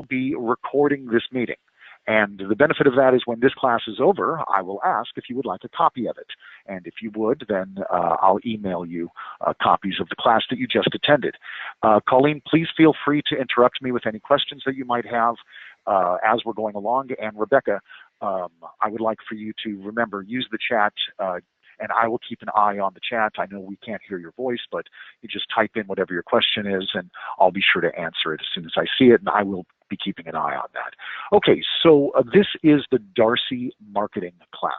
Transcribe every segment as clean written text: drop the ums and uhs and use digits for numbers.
be recording this meeting. And the benefit of that is when this class is over, I will ask if you would like a copy of it. And if you would, then I'll email you copies of the class that you just attended. Colleen, please feel free to interrupt me with any questions that you might have as we're going along. And Rebecca, I would like for you to remember, use the chat, and I will keep an eye on the chat. I know we can't hear your voice, but you just type in whatever your question is, and I'll be sure to answer it as soon as I see it, and I will be keeping an eye on that. Okay, so this is the DARCI Marketing class.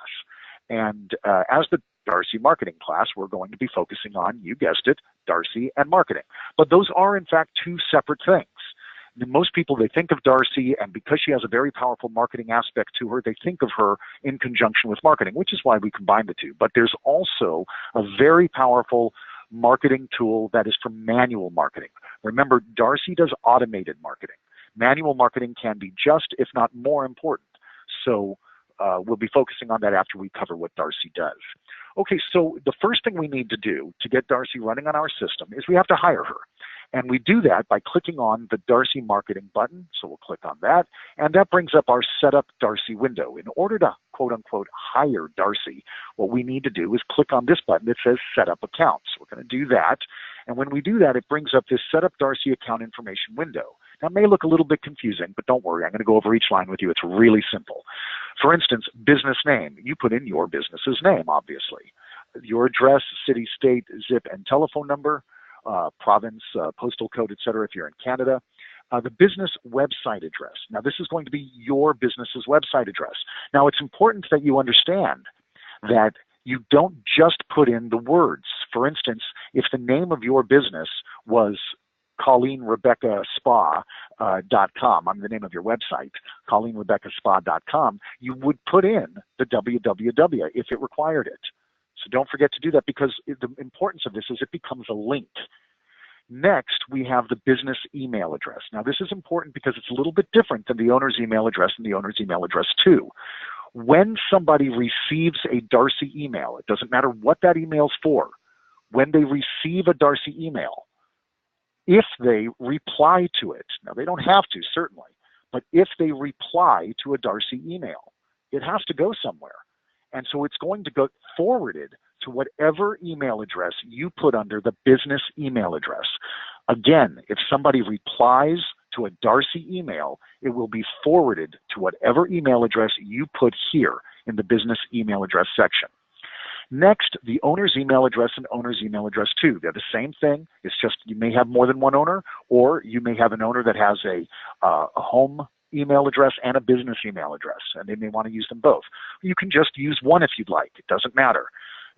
And as the DARCI Marketing class, we're going to be focusing on, you guessed it, DARCI and marketing. But those are, in fact, two separate things. Most people, they think of DARCI, and because she has a very powerful marketing aspect to her, they think of her in conjunction with marketing, which is why we combine the two. But there's also a very powerful marketing tool that is for manual marketing. Remember, DARCI does automated marketing. Manual marketing can be just, if not more important. So we'll be focusing on that after we cover what DARCI does. Okay, so the first thing we need to do to get DARCI running on our system is we have to hire her. And we do that by clicking on the DARCI Marketing button. So we'll click on that. And that brings up our Setup DARCI window. In order to, quote unquote, hire DARCI, what we need to do is click on this button that says Set Up Accounts. We're going to do that. And when we do that, it brings up this Set Up DARCI Account Information window. Now, it may look a little bit confusing, but don't worry. I'm going to go over each line with you. It's really simple. For instance, business name. You put in your business's name, obviously. Your address, city, state, zip, and telephone number. Province, postal code, etc. if you're in Canada. The business website address. Now, this is going to be your business's website address. Now, it's important that you understand that you don't just put in the words. For instance, if the name of your business was ColleenRebeccaSpa.com, the name of your website, ColleenRebeccaSpa.com, you would put in the www if it required it. So don't forget to do that, because the importance of this is it becomes a link. Next, we have the business email address. Now, this is important because it's a little bit different than the owner's email address and the owner's email address too. When somebody receives a DARCI email, it doesn't matter what that email's for, when they receive a DARCI email, if they reply to it, now they don't have to, certainly, but if they reply to a DARCI email, it has to go somewhere. And so it's going to go forwarded to whatever email address you put under the business email address. Again, if somebody replies to a DARCI email, it will be forwarded to whatever email address you put here in the business email address section. Next, the owner's email address and owner's email address too. They're the same thing. It's just you may have more than one owner, or you may have an owner that has a home email address and a business email address, and they may want to use them both. You can just use one if you'd like. It doesn't matter.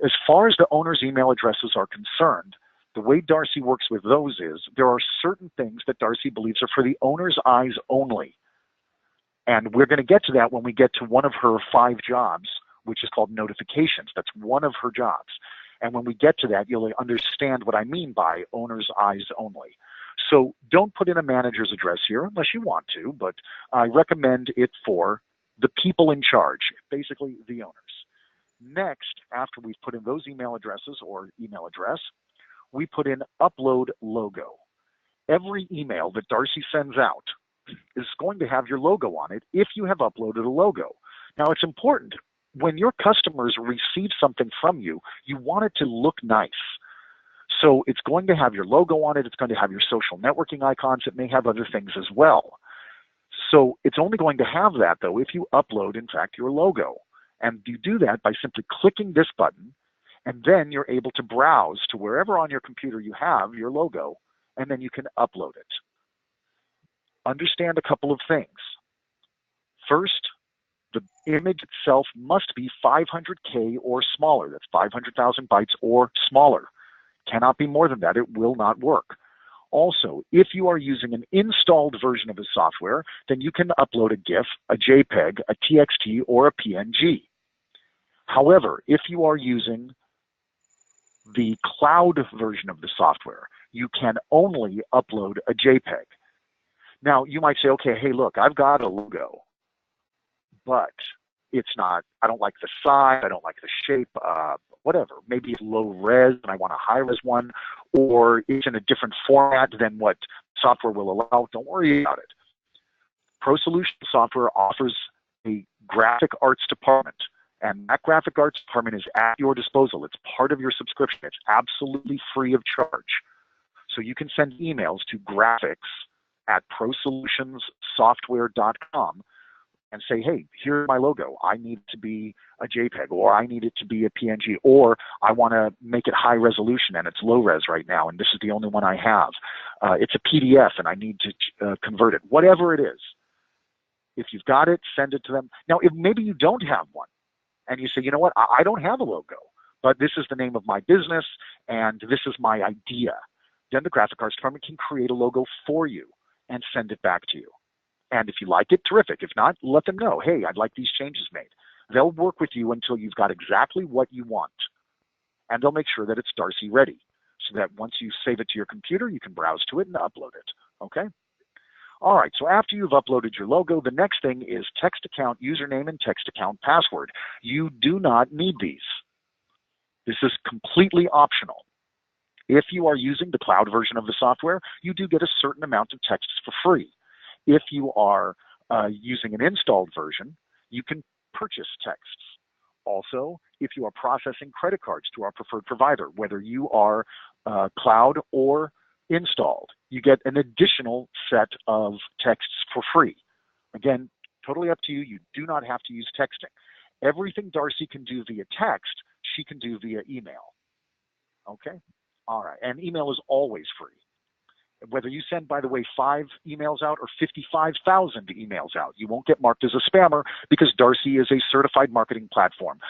As far as the owner's email addresses are concerned, the way DARCI works with those is there are certain things that DARCI believes are for the owner's eyes only. And we're going to get to that when we get to one of her 5 jobs, which is called notifications. That's one of her jobs. And when we get to that, you'll understand what I mean by owner's eyes only. So don't put in a manager's address here unless you want to, but I recommend it for the people in charge, basically the owners. Next, after we've put in those email addresses or email address, we put in upload logo. Every email that DARCI sends out is going to have your logo on it if you have uploaded a logo. Now, it's important. When your customers receive something from you, you want it to look nice. So it's going to have your logo on it. It's going to have your social networking icons. It may have other things as well. So it's only going to have that, though, if you upload, in fact, your logo. And you do that by simply clicking this button, and then you're able to browse to wherever on your computer you have your logo, and then you can upload it. Understand a couple of things. First, the image itself must be 500K or smaller. That's 500,000 bytes or smaller. Cannot be more than that. It will not work. Also, if you are using an installed version of the software, then you can upload a GIF, a JPEG, a TXT, or a PNG. However, if you are using the cloud version of the software, you can only upload a JPEG. Now, you might say, okay, hey, look, I've got a logo, but it's not, I don't like the size, I don't like the shape, whatever. Maybe it's low res and I want a high res one, or it's in a different format than what software will allow. Don't worry about it. Pro Solutions Software offers a graphic arts department, and that graphic arts department is at your disposal. It's part of your subscription. It's absolutely free of charge. So you can send emails to graphics@prosolutionssoftware.com and say, hey, here's my logo. I need it to be a JPEG, or I need it to be a PNG, or I want to make it high resolution and it's low res right now, and this is the only one I have. It's a PDF and I need to convert it. Whatever it is, if you've got it, send it to them. Now, if maybe you don't have one and you say, you know what, I don't have a logo, but this is the name of my business and this is my idea, then the graphic arts department can create a logo for you and send it back to you. And if you like it, terrific. If not, let them know, hey, I'd like these changes made. They'll work with you until you've got exactly what you want. And they'll make sure that it's Darcy ready, so that once you save it to your computer, you can browse to it and upload it. Okay? All right, so after you've uploaded your logo, the next thing is text account username and text account password. You do not need these. This is completely optional. If you are using the cloud version of the software, you do get a certain amount of texts for free. If you are using an installed version, you can purchase texts. Also, if you are processing credit cards to our preferred provider, whether you are cloud or installed, you get an additional set of texts for free. Again, totally up to you. You do not have to use texting. Everything Darcy can do via text, she can do via email. Okay? All right. And email is always free. Whether you send, by the way, 5 emails out or 55,000 emails out, you won't get marked as a spammer because Darcy is a certified marketing platform.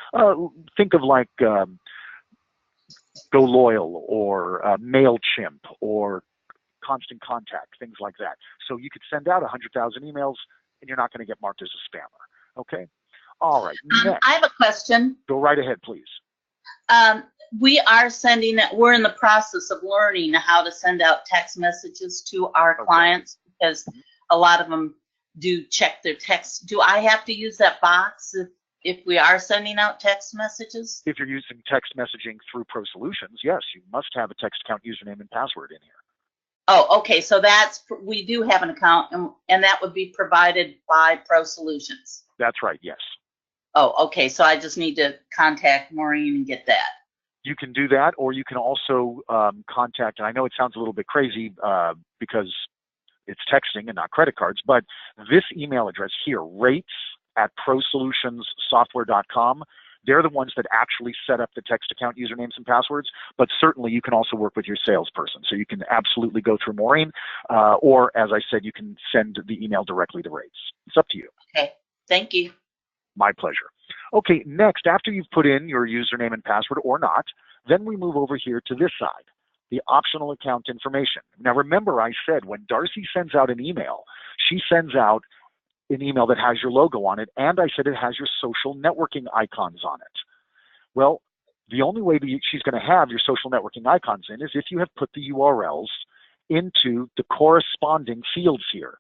Think of like Go Loyal or MailChimp or Constant Contact, things like that. So you could send out 100,000 emails and you're not going to get marked as a spammer. Okay? All right. Next. I have a question. Go right ahead, please. We're in the process of learning how to send out text messages to our clients, because a lot of them do check their text. Do I have to use that box if we are sending out text messages? If you're using text messaging through Pro Solutions, yes, you must have a text account username and password in here. Oh, okay. So we do have an account, and that would be provided by Pro Solutions. That's right, yes. Oh, okay. So I just need to contact Maureen and get that. You can do that, or you can also contact, and I know it sounds a little bit crazy because it's texting and not credit cards, but this email address here, rates@prosolutionssoftware.com, they're the ones that actually set up the text account usernames and passwords, but certainly you can also work with your salesperson. So you can absolutely go through Maureen, or as I said, you can send the email directly to Rates. It's up to you. Okay, thank you. My pleasure. Okay, next, after you've put in your username and password or not, then we move over here to this side, the optional account information. Now remember, I said when Darcy sends out an email, she sends out an email that has your logo on it, and I said it has your social networking icons on it. Well, the only way that she's going to have your social networking icons in is if you have put the URLs into the corresponding fields here.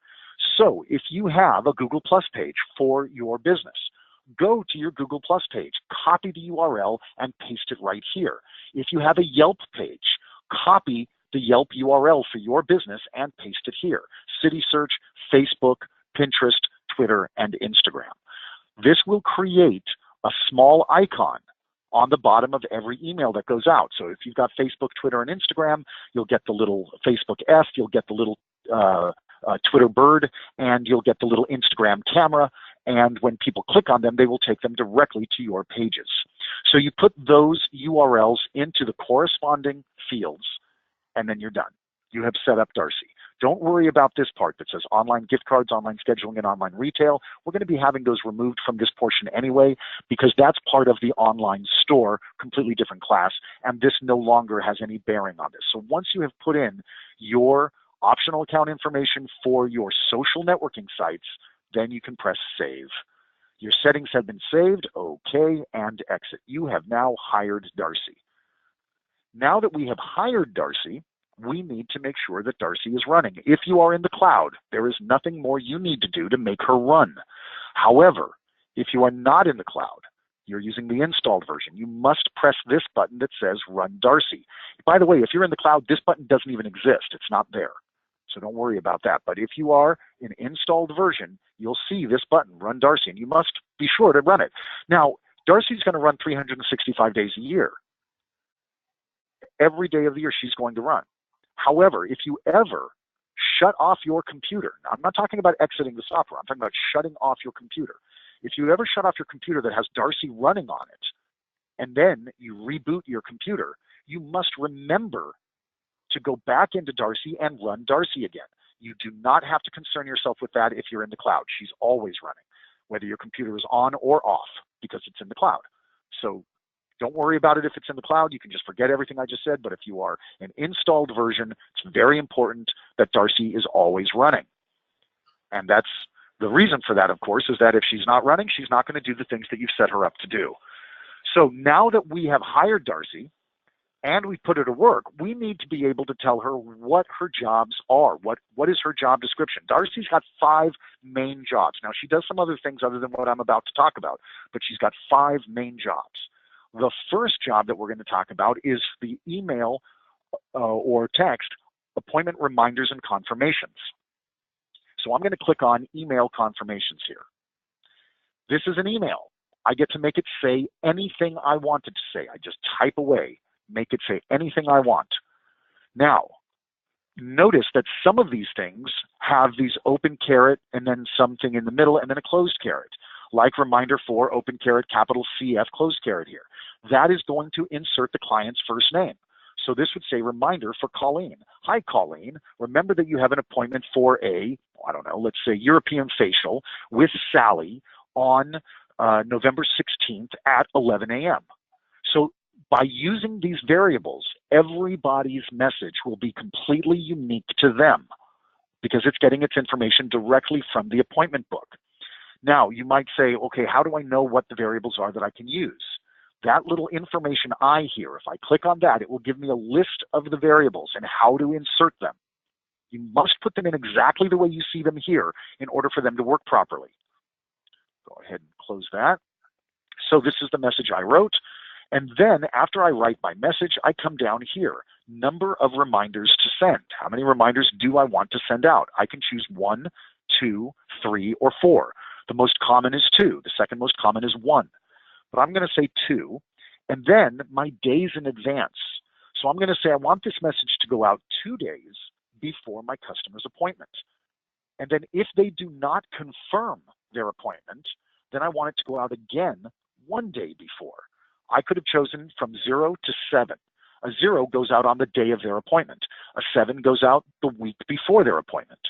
So if you have a Google Plus page for your business, go to your Google Plus page, copy the URL, and paste it right here. If you have a Yelp page, copy the Yelp URL for your business and paste it here. City Search, Facebook, Pinterest, Twitter, and Instagram. This will create a small icon on the bottom of every email that goes out. So if you've got Facebook, Twitter, and Instagram, you'll get the little Facebook F, you'll get the little Twitter bird, and you'll get the little Instagram camera. And when people click on them, they will take them directly to your pages. So you put those URLs into the corresponding fields, and then you're done. You have set up Darcy. Don't worry about this part that says online gift cards, online scheduling, and online retail. We're going to be having those removed from this portion anyway, because that's part of the online store, completely different class, and this no longer has any bearing on this. So once you have put in your optional account information for your social networking sites, then you can press save. Your settings have been saved, okay, and exit. You have now hired Darcy. Now that we have hired Darcy, we need to make sure that Darcy is running. If you are in the cloud, there is nothing more you need to do to make her run. However, if you are not in the cloud, you're using the installed version, you must press this button that says Run Darcy. By the way, if you're in the cloud, this button doesn't even exist. It's not there. So don't worry about that. But if you are an installed version, you'll see this button, Run Darcy, and you must be sure to run it. Now, Darcy's going to run 365 days a year. Every day of the year she's going to run. However, if you ever shut off your computer, now I'm not talking about exiting the software, I'm talking about shutting off your computer. If you ever shut off your computer that has Darcy running on it, and then you reboot your computer, you must remember to go back into Darcy and run Darcy again. You do not have to concern yourself with that if you're in the cloud. She's always running, whether your computer is on or off, because it's in the cloud. So don't worry about it if it's in the cloud. You can just forget everything I just said. But if you are an installed version, it's very important that Darcy is always running. And that's the reason for that, of course, is that if she's not running, she's not going to do the things that you've set her up to do. So now that we have hired Darcy and we put her to work, we need to be able to tell her what her jobs are. What is her job description? Darcy's got 5 main jobs. Now, she does some other things other than what I'm about to talk about, but she's got 5 main jobs. The first job that we're going to talk about is the email or text appointment reminders and confirmations. So I'm going to click on email confirmations here. This is an email. I get to make it say anything I want it to say. I just type away, make it say anything I want. Now, notice that some of these things have these open caret and then something in the middle and then a closed caret, like reminder for open caret, capital CF, closed caret here. That is going to insert the client's first name. So this would say reminder for Colleen. Hi, Colleen. Remember that you have an appointment for a, I don't know, let's say European facial with Sally on November 16th at 11 a.m. So by using these variables, everybody's message will be completely unique to them because it's getting its information directly from the appointment book. Now, you might say, okay, how do I know what the variables are that I can use? That little information I hear, if I click on that, it will give me a list of the variables and how to insert them. You must put them in exactly the way you see them here in order for them to work properly. Go ahead and close that. So this is the message I wrote. And then after I write my message, I come down here, number of reminders to send. How many reminders do I want to send out? I can choose 1, 2, 3, or 4. The most common is 2. The second most common is 1. But I'm going to say 2, and then my days in advance. So I'm going to say I want this message to go out 2 days before my customer's appointment. And then if they do not confirm their appointment, then I want it to go out again 1 day before. I could have chosen from 0 to 7. A 0 goes out on the day of their appointment. A 7 goes out the week before their appointment.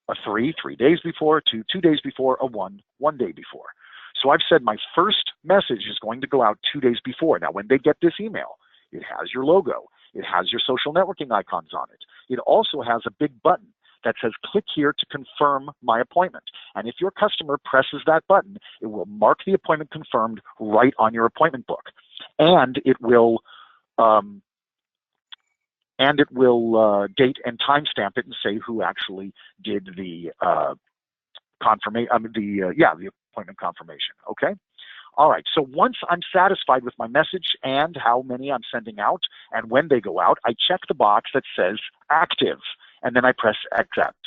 A 3, 3 days before. 2, 2 days before. A 1, 1 day before. So I've said my first message is going to go out 2 days before. Now, when they get this email, it has your logo. It has your social networking icons on it. It also has a big button that says, click here to confirm my appointment. And if your customer presses that button, it will mark the appointment confirmed right on your appointment book. And it will date and timestamp it and say who actually did the the appointment confirmation. Okay. All right. So once I'm satisfied with my message and how many I'm sending out and when they go out, I check the box that says active, and then I press accept.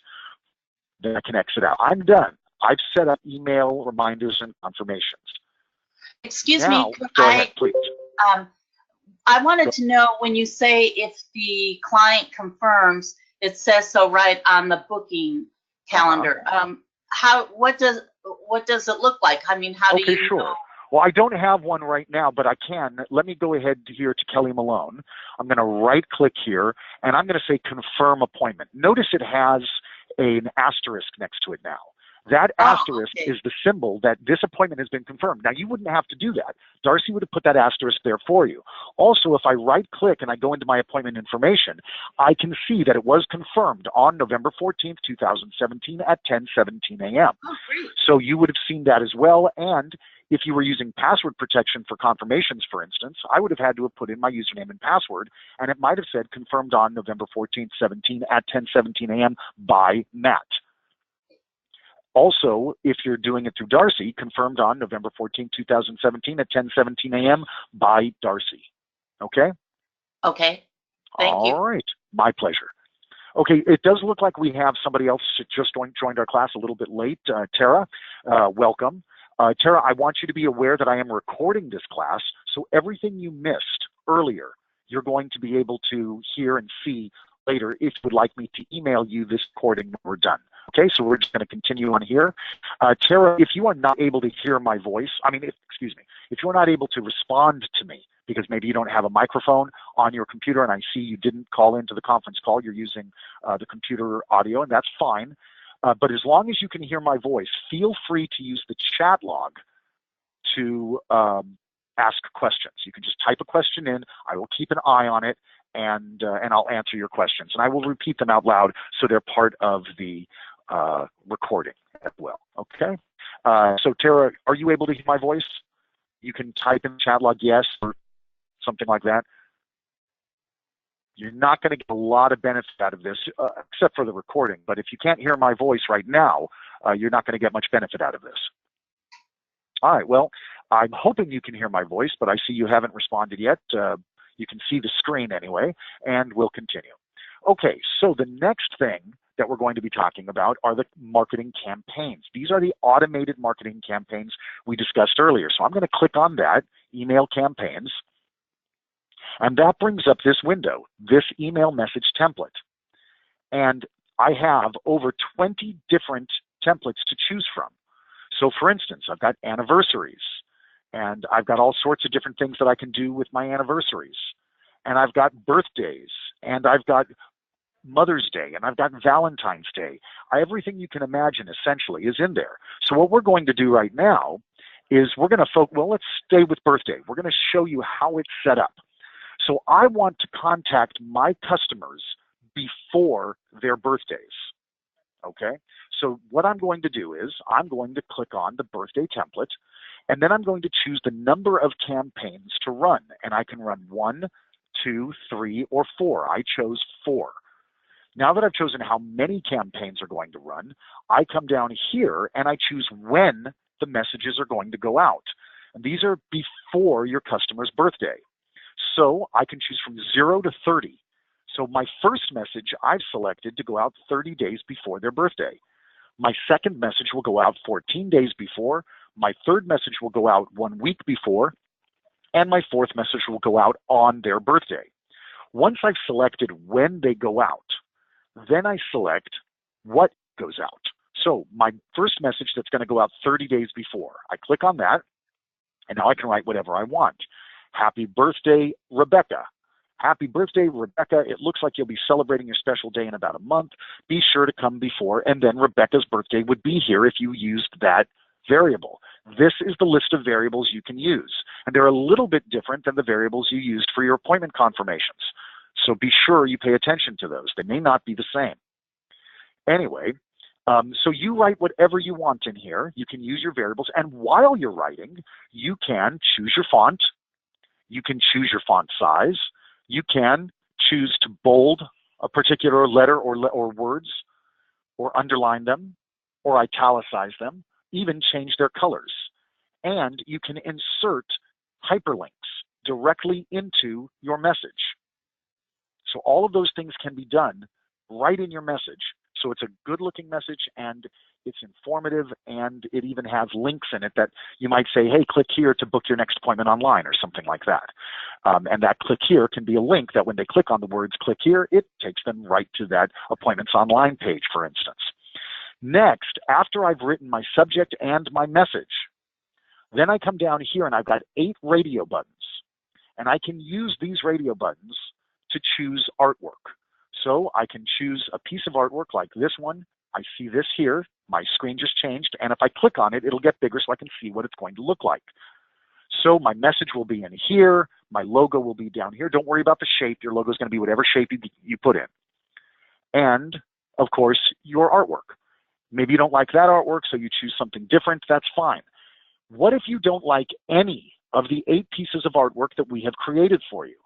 Then I can exit out. I'm done. I've set up email reminders and confirmations. Excuse now, me. Go ahead, please. I wanted to know, when you say if the client confirms, it says so right on the booking calendar. What does it look like? I mean, how do you sure. know? Well, I don't have one right now, but I can. Let me go ahead here to Kelly Malone. I'm going to right-click here, and I'm going to say Confirm Appointment. Notice it has an asterisk next to it now. That asterisk is the symbol that this appointment has been confirmed. Now, you wouldn't have to do that. Darcy would have put that asterisk there for you. Also, if I right-click and I go into my appointment information, I can see that it was confirmed on November 14th, 2017 at 10:17 a.m. Oh, great. So you would have seen that as well. And if you were using password protection for confirmations, for instance, I would have had to have put in my username and password, and it might have said confirmed on November 14th, 17 at 10:17 a.m. by Matt. Also, if you're doing it through Darcy, confirmed on November 14, 2017 at 10:17 a.m. by Darcy. Okay? Okay. Thank you. All right. My pleasure. Okay, it does look like we have somebody else that just joined our class a little bit late. Tara, welcome. Tara, I want you to be aware that I am recording this class, so everything you missed earlier, you're going to be able to hear and see later if you would like me to email you this recording when we're done. Okay, so we're just going to continue on here. Tara, if you are not able to hear my voice, if you're not able to respond to me, because maybe you don't have a microphone on your computer and I see you didn't call into the conference call, you're using the computer audio, and that's fine. But as long as you can hear my voice, feel free to use the chat log to ask questions. You can just type a question in. I will keep an eye on it, and I'll answer your questions. And I will repeat them out loud so they're part of the recording as well. Okay? So Tara, are you able to hear my voice? You can type in the chat log yes or something like that. You're not going to get a lot of benefit out of this, except for the recording. But if you can't hear my voice right now, you're not going to get much benefit out of this. All right, well, I'm hoping you can hear my voice, but I see you haven't responded yet. You can see the screen anyway, and we'll continue. Okay, so the next thing that we're going to be talking about are the marketing campaigns. These are the automated marketing campaigns we discussed earlier. So I'm going to click on that, email campaigns, and that brings up this window, this email message template. And I have over 20 different templates to choose from. So for instance, I've got anniversaries, and I've got all sorts of different things that I can do with my anniversaries. And I've got birthdays, and I've got Mother's Day, and I've got Valentine's Day. Everything you can imagine essentially is in there. So what we're going to do right now is we're going to well, let's stay with birthday. We're going to show you how it's set up. So I want to contact my customers before their birthdays. Okay? So what I'm going to do is I'm going to click on the birthday template, and then I'm going to choose the number of campaigns to run. And I can run 1, 2, 3, or 4. I chose 4. Now that I've chosen how many campaigns are going to run, I come down here and I choose when the messages are going to go out. And these are before your customer's birthday. So I can choose from 0 to 30. So my first message I've selected to go out 30 days before their birthday. My second message will go out 14 days before. My third message will go out 1 week before. And my fourth message will go out on their birthday. Once I've selected when they go out, then I select what goes out. So my first message that's going to go out 30 days before, I click on that, and now I can write whatever I want. Happy birthday, Rebecca. Happy birthday, Rebecca. It looks like you'll be celebrating your special day in about a month. Be sure to come before, and then Rebecca's birthday would be here if you used that variable. This is the list of variables you can use, and they're a little bit different than the variables you used for your appointment confirmations. So be sure you pay attention to those. They may not be the same. Anyway, so you write whatever you want in here. You can use your variables, and while you're writing, you can choose your font. You can choose your font size. You can choose to bold a particular letter or words, or underline them, or italicize them, even change their colors. And you can insert hyperlinks directly into your message. So all of those things can be done right in your message. So it's a good-looking message, and it's informative, and it even has links in it that you might say, hey, click here to book your next appointment online, or something like that. And that click here can be a link that when they click on the words click here, it takes them right to that appointments online page, for instance. Next, after I've written my subject and my message, then I come down here and I've got 8 radio buttons. And I can use these radio buttons to choose artwork. So I can choose a piece of artwork like this one. I see this here. My screen just changed. And if I click on it, it'll get bigger so I can see what it's going to look like. So my message will be in here. My logo will be down here. Don't worry about the shape. Your logo is going to be whatever shape you put in. And, of course, your artwork. Maybe you don't like that artwork, so you choose something different. That's fine. What if you don't like any of the 8 pieces of artwork that we have created for you?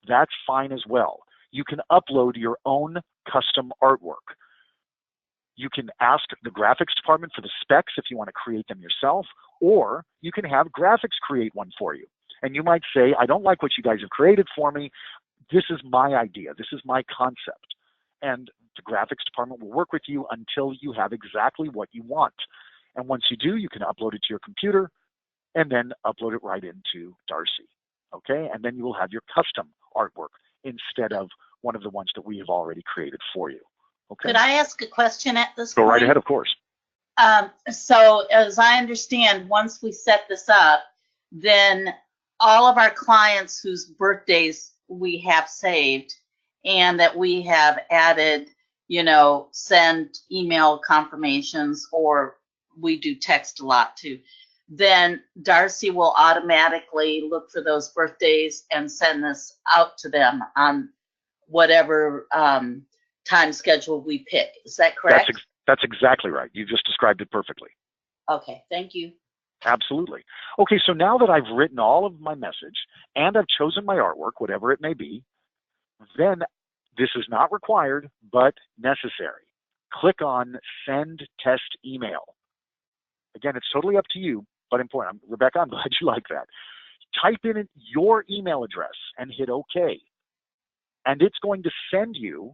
That's fine as well. You can upload your own custom artwork. You can ask the graphics department for the specs if you want to create them yourself, or you can have graphics create one for you. And you might say, I don't like what you guys have created for me. This is my idea. This is my concept. And The graphics department will work with you until you have exactly what you want. And once you do, you can upload it to your computer and then upload it right into DARCI. Okay? And then you will have your custom artwork instead of one of the ones that we have already created for you. Okay? Could I ask a question at this Go point? right ahead, of course. So as I understand, once we set this up, then all of our clients whose birthdays we have saved and that we have added, send email confirmations, or we do text a lot too, then DARCI will automatically look for those birthdays and send this out to them on whatever time schedule we pick. Is that correct? That's exactly right. You just described it perfectly. Okay, thank you. Absolutely. Okay, so now that I've written all of my message and I've chosen my artwork, whatever it may be, then this is not required, but necessary. Click on Send Test Email. Again, it's totally up to you, but important. Rebecca, I'm glad you like that. Type in your email address and hit OK. And it's going to send you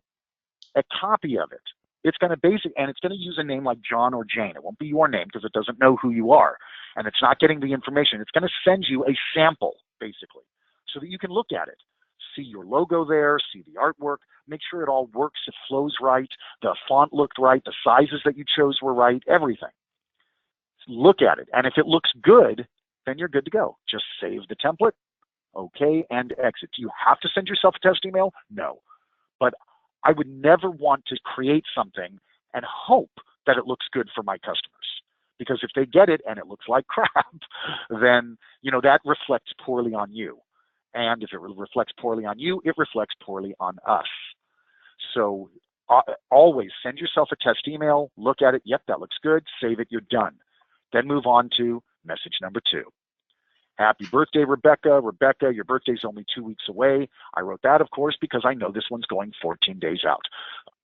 a copy of it. It's going to it's going to use a name like John or Jane. It won't be your name because it doesn't know who you are. And it's not getting the information. It's going to send you a sample, basically, so that you can look at it. See your logo there, see the artwork, make sure it all works, it flows right, the font looked right, the sizes that you chose were right, everything. Look at it. And if it looks good, then you're good to go. Just save the template, OK, and exit. Do you have to send yourself a test email? No. But I would never want to create something and hope that it looks good for my customers. Because if they get it and it looks like crap, then, that reflects poorly on you. And if it reflects poorly on you, it reflects poorly on us. So always send yourself a test email, look at it. Yep, that looks good. Save it. You're done. Then move on to message number 2. Happy birthday, Rebecca. Rebecca, your birthday's only 2 weeks away. I wrote that, of course, because I know this one's going 14 days out.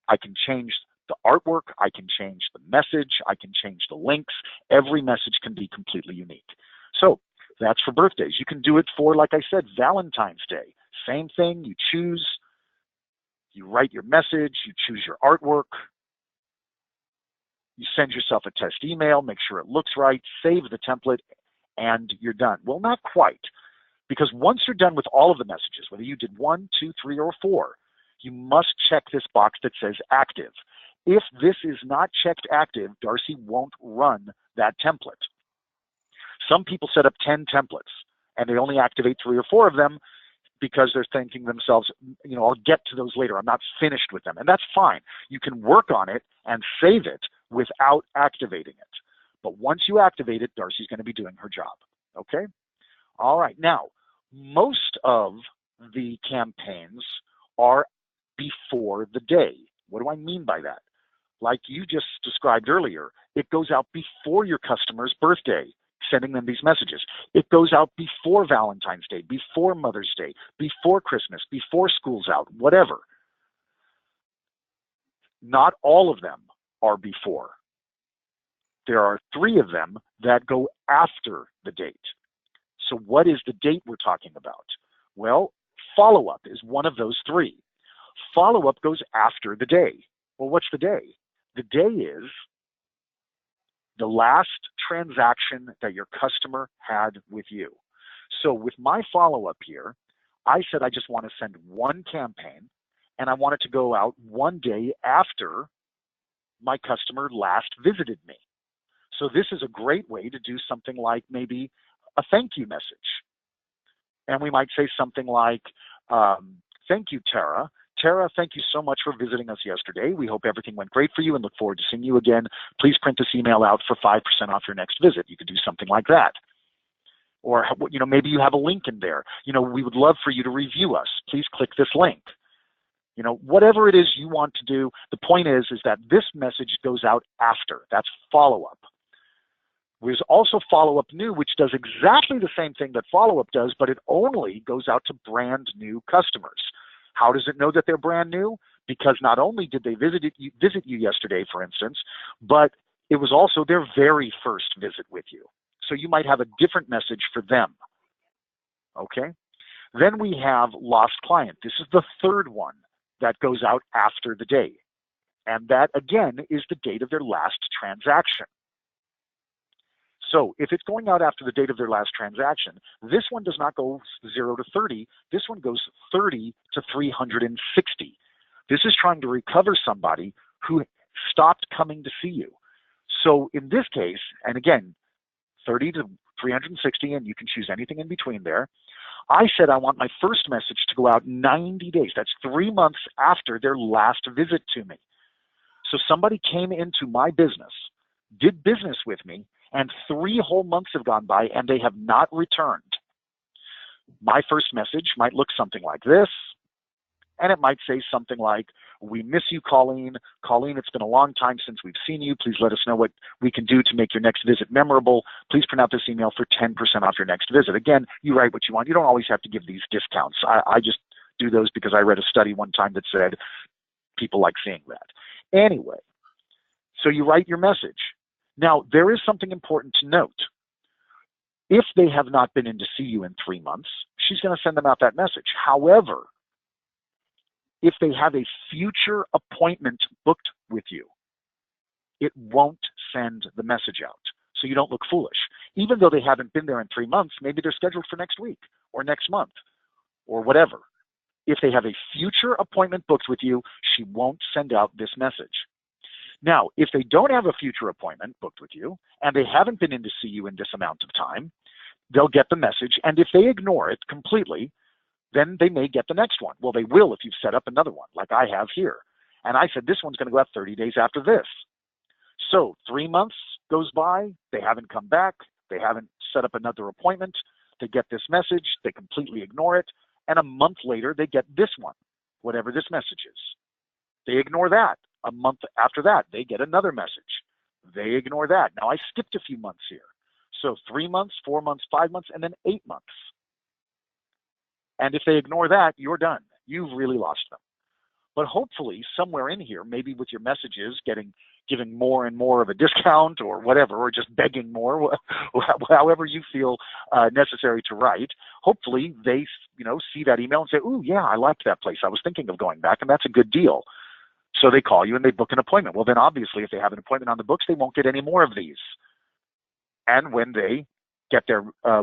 I can change the artwork. I can change the message. I can change the links. Every message can be completely unique. So that's for birthdays. You can do it for, like I said, Valentine's Day. Same thing. You choose. You write your message. You choose your artwork. You send yourself a test email. Make sure it looks right. Save the template. And you're done. Well, not quite, because once you're done with all of the messages, whether you did 1, 2, 3, or 4, you must check this box that says active. If this is not checked active, DARCI won't run that template. Some people set up 10 templates, and they only activate 3 or 4 of them because they're thinking themselves, I'll get to those later. I'm not finished with them. And that's fine. You can work on it and save it without activating it. But once you activate it, DARCI's going to be doing her job. Okay? All right. Now, most of the campaigns are before the day. What do I mean by that? Like you just described earlier, it goes out before your customer's birthday, sending them these messages. It goes out before Valentine's Day, before Mother's Day, before Christmas, before school's out, whatever. Not all of them are before. There are 3 of them that go after the date. So what is the date we're talking about? Well, follow-up is one of those 3. Follow-up goes after the day. Well, what's the day? The day is the last transaction that your customer had with you. So with my follow-up here, I said I just want to send one campaign, and I want it to go out one day after my customer last visited me. So this is a great way to do something like maybe a thank you message. And we might say something like, thank you, Tara. Tara, thank you so much for visiting us yesterday. We hope everything went great for you and look forward to seeing you again. Please print this email out for 5% off your next visit. You could do something like that. Or, maybe you have a link in there. We would love for you to review us. Please click this link. Whatever it is you want to do, the point is that this message goes out after. That's follow-up. There's also follow-up new, which does exactly the same thing that follow-up does, but it only goes out to brand new customers. How does it know that they're brand new? Because not only did they visit you yesterday, for instance, but it was also their very first visit with you. So you might have a different message for them. Okay? Then we have lost client. This is the 3rd one that goes out after the day. And that, again, is the date of their last transaction. So if it's going out after the date of their last transaction, this one does not go 0 to 30. This one goes 30 to 360. This is trying to recover somebody who stopped coming to see you. So in this case, and again, 30 to 360, and you can choose anything in between there, I said I want my first message to go out 90 days. That's 3 months after their last visit to me. So somebody came into my business, did business with me, and 3 whole months have gone by and they have not returned. My first message might look something like this, and it might say something like, "We miss you, Colleen. Colleen, it's been a long time since we've seen you. Please let us know what we can do to make your next visit memorable. Please print out this email for 10% off your next visit." Again, you write what you want. You don't always have to give these discounts. I just do those because I read a study one time that said people like seeing that. Anyway, so you write your message. Now, there is something important to note. If they have not been in to see you in 3 months, she's going to send them out that message. However, if they have a future appointment booked with you, it won't send the message out. So you don't look foolish. Even though they haven't been there in 3 months, maybe they're scheduled for next week or next month or whatever. If they have a future appointment booked with you, she won't send out this message. Now, if they don't have a future appointment booked with you and they haven't been in to see you in this amount of time, they'll get the message. And if they ignore it completely, then they may get the next one. Well, they will if you've set up another one like I have here. And I said, this one's going to go out 30 days after this. So 3 months goes by, they haven't come back, they haven't set up another appointment, they get this message, they completely ignore it, and a month later they get this one, whatever this message is. They ignore that. A month after that, they get another message. They ignore that. Now I skipped a few months here. So 3 months, 4 months, 5 months, and then 8 months. And if they ignore that, you're done. You've really lost them. But hopefully somewhere in here, maybe with your messages giving more and more of a discount or whatever, or just begging more, however you feel necessary to write, hopefully they see that email and say, "Ooh, yeah, I liked that place. I was thinking of going back, and that's a good deal." So they call you and they book an appointment. Well, then obviously if they have an appointment on the books, they won't get any more of these. And when they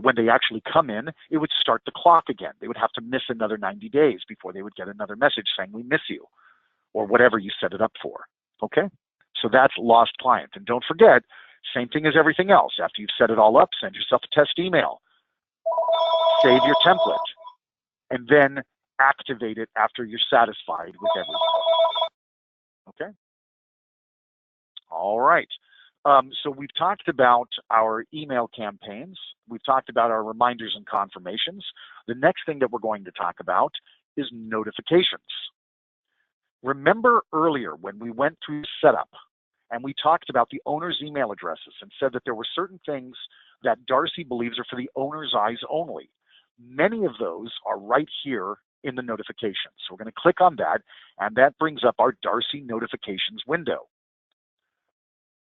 when they actually come in, it would start the clock again. They would have to miss another 90 days before they would get another message saying, "We miss you," or whatever you set it up for. Okay? So that's lost client. And don't forget, same thing as everything else. After you've set it all up, send yourself a test email. Save your template. And then activate it after you're satisfied with everything. Okay? All right. So we've talked about our email campaigns. We've talked about our reminders and confirmations. The next thing that we're going to talk about is notifications. Remember earlier when we went through setup and we talked about the owner's email addresses and said that there were certain things that Darcy believes are for the owner's eyes only. Many of those are right here in the notifications. So we're going to click on that, and that brings up our Darcy notifications window.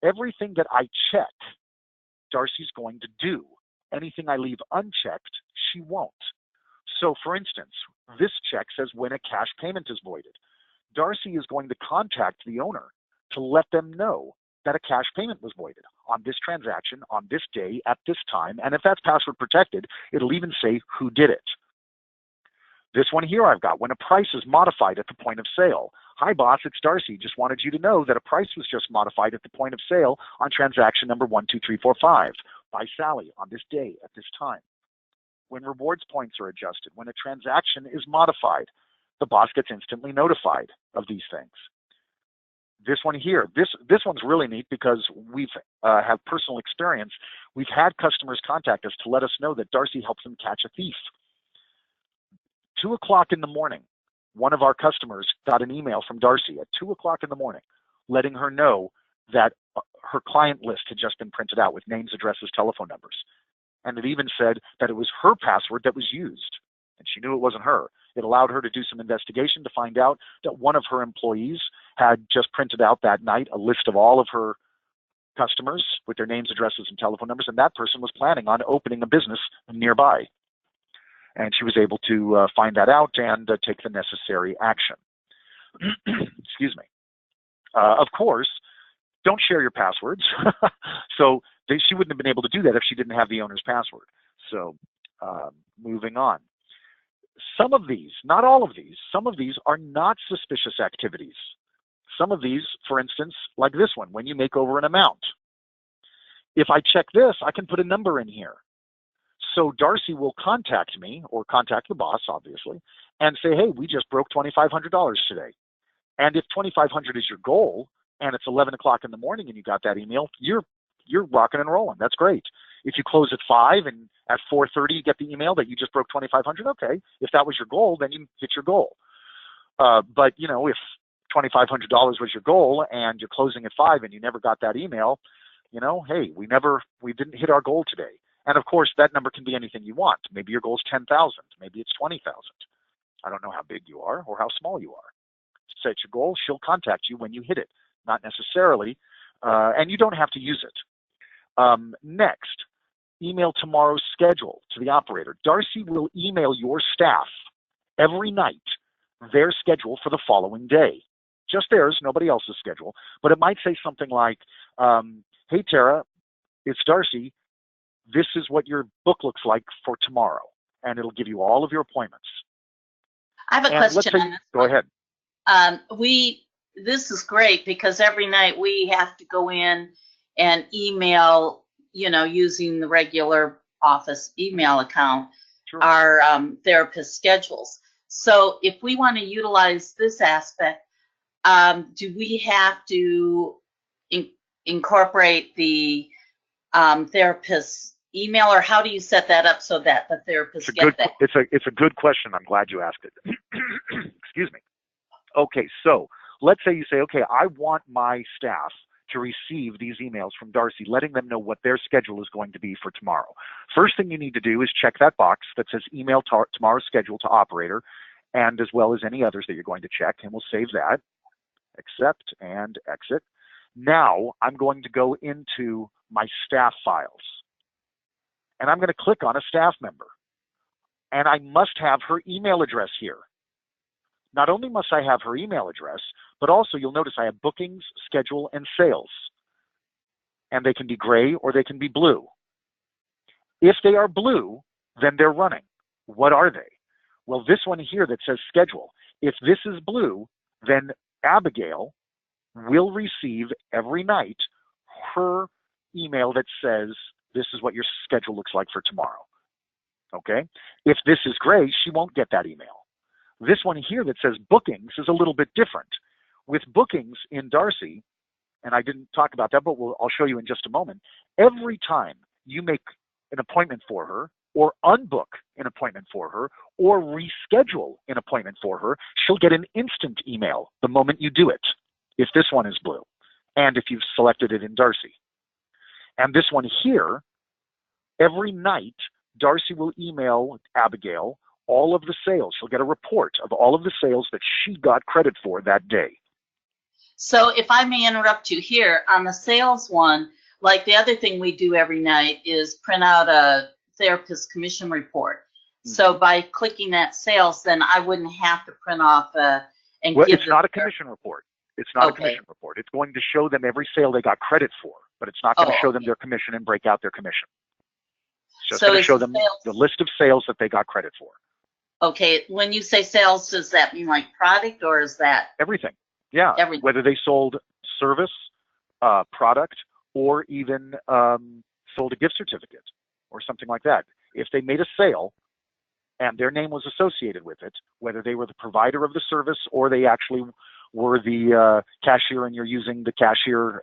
Everything that I check, Darcy's going to do. Anything I leave unchecked, she won't. So for instance, this check says when a cash payment is voided. Darcy is going to contact the owner to let them know that a cash payment was voided on this transaction, on this day, at this time. And if that's password protected, it'll even say who did it. This one here I've got, when a price is modified at the point of sale. "Hi boss, it's Darcy. Just wanted you to know that a price was just modified at the point of sale on transaction number 12345 by Sally on this day at this time." When rewards points are adjusted, when a transaction is modified, the boss gets instantly notified of these things. This one here, this one's really neat because we've have personal experience. We've had customers contact us to let us know that Darcy helps them catch a thief. 2 o'clock in the morning, one of our customers got an email from Darcy at 2 o'clock in the morning, letting her know that her client list had just been printed out with names, addresses, telephone numbers. And it even said that it was her password that was used. And she knew it wasn't her. It allowed her to do some investigation to find out that one of her employees had just printed out that night a list of all of her customers with their names, addresses, and telephone numbers, and that person was planning on opening a business nearby. And she was able to find that out and take the necessary action. Excuse me. Of course, don't share your passwords. So she wouldn't have been able to do that if she didn't have the owner's password. So moving on. Some of these, not all of these, some of these are not suspicious activities. Some of these, for instance, like this one, when you make over an amount. If I check this, I can put a number in here. So Darcy will contact me, or contact the boss, obviously, and say, hey, we just broke $2,500 today. And if $2,500 is your goal, and it's 11 o'clock in the morning and you got that email, you're rocking and rolling. That's great. If you close at 5 and at 4:30 you get the email that you just broke $2,500, okay. If that was your goal, then you hit your goal. But you know, if $2,500 was your goal and you're closing at 5 and you never got that email, you know, hey, we didn't hit our goal today. And of course, that number can be anything you want. Maybe your goal is 10,000. Maybe it's 20,000. I don't know how big you are or how small you are. Set your goal. She'll contact you when you hit it. Not necessarily, and you don't have to use it. Next, email tomorrow's schedule to the operator. Darcy will email your staff every night their schedule for the following day. Just theirs, nobody else's schedule. But it might say something like, hey, Tara, it's Darcy. This is what your book looks like for tomorrow. And it'll give you all of your appointments. I have a question on this. Go ahead. This is great because every night we have to go in and email, you know, using the regular office email account, Sure. our therapist schedules. So if we want to utilize this aspect, do we have to incorporate the therapist's email, or how do you set that up so that the therapist gets that? It's a good question. I'm glad you asked it. Excuse me. Okay, so let's say you say, okay, I want my staff to receive these emails from Darcy, letting them know what their schedule is going to be for tomorrow. First thing you need to do is check that box that says email tomorrow's schedule to operator, and as well as any others that you're going to check, and we'll save that. Accept and exit. Now I'm going to go into my staff files, and I'm going to click on a staff member, and I must have her email address here. Not only must I have her email address, but also you'll notice I have bookings, schedule, and sales. And they can be gray or they can be blue. If they are blue, then they're running. What are they? Well, this one here that says schedule. If this is blue, then Abigail will receive every night her email that says, this is what your schedule looks like for tomorrow. Okay? If this is gray, she won't get that email. This one here that says bookings is a little bit different. With bookings in Darcy, and I didn't talk about that, but I'll show you in just a moment, every time you make an appointment for her, or unbook an appointment for her, or reschedule an appointment for her, she'll get an instant email the moment you do it, if this one is blue, and if you've selected it in Darcy. And this one here, every night, Darcy will email Abigail all of the sales. She'll get a report of all of the sales that she got credit for that day. So if I may interrupt you here, on the sales one, like the other thing we do every night is print out a therapist commission report. Mm-hmm. So by clicking that sales, then I wouldn't have to print off and well, give it's not a commission report. It's not a commission report. It's going to show them every sale they got credit for, but it's not going to show them their commission and break out their commission. It's just going to show them the list of sales that they got credit for. Okay, when you say sales, does that mean like product, or is that? Everything, yeah. Everything. Whether they sold service, product, or even sold a gift certificate or something like that. If they made a sale and their name was associated with it, whether they were the provider of the service or they actually were the cashier and you're using the cashier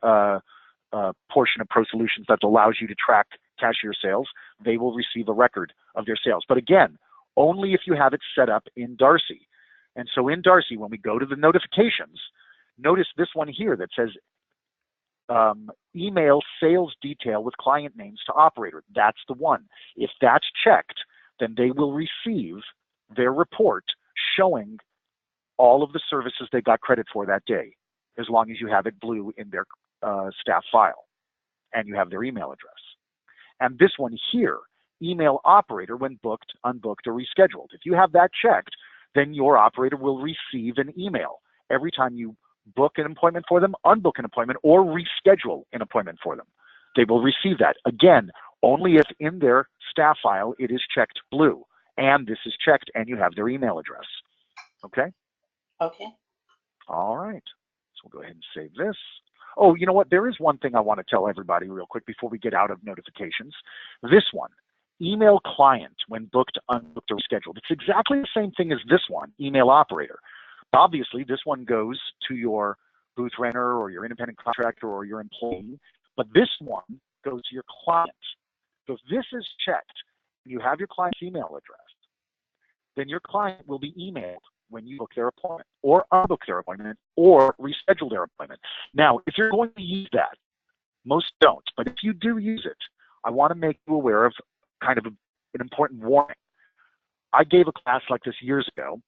portion of Pro Solutions that allows you to track cashier sales, they will receive a record of their sales. But again, only if you have it set up in Darcy. And so in Darcy, when we go to the notifications, notice this one here that says email sales detail with client names to operator. That's the one. If that's checked, then they will receive their report showing all of the services they got credit for that day, as long as you have it blue in their staff file and you have their email address. And this one here, email operator when booked, unbooked, or rescheduled. If you have that checked, then your operator will receive an email every time you book an appointment for them, unbook an appointment, or reschedule an appointment for them. They will receive that. Again, only if in their staff file it is checked blue, and this is checked and you have their email address. Okay? Okay. All right. So we'll go ahead and save this. Oh, you know what? There is one thing I want to tell everybody real quick before we get out of notifications. This one, email client when booked, unbooked, or rescheduled. It's exactly the same thing as this one, email operator. Obviously, this one goes to your booth renter or your independent contractor or your employee, but this one goes to your client. So if this is checked, and you have your client's email address, then your client will be emailed when you book their appointment or unbook their appointment or reschedule their appointment. Now, if you're going to use that, most don't, but if you do use it, I want to make you aware of kind of an important warning. I gave a class like this years ago,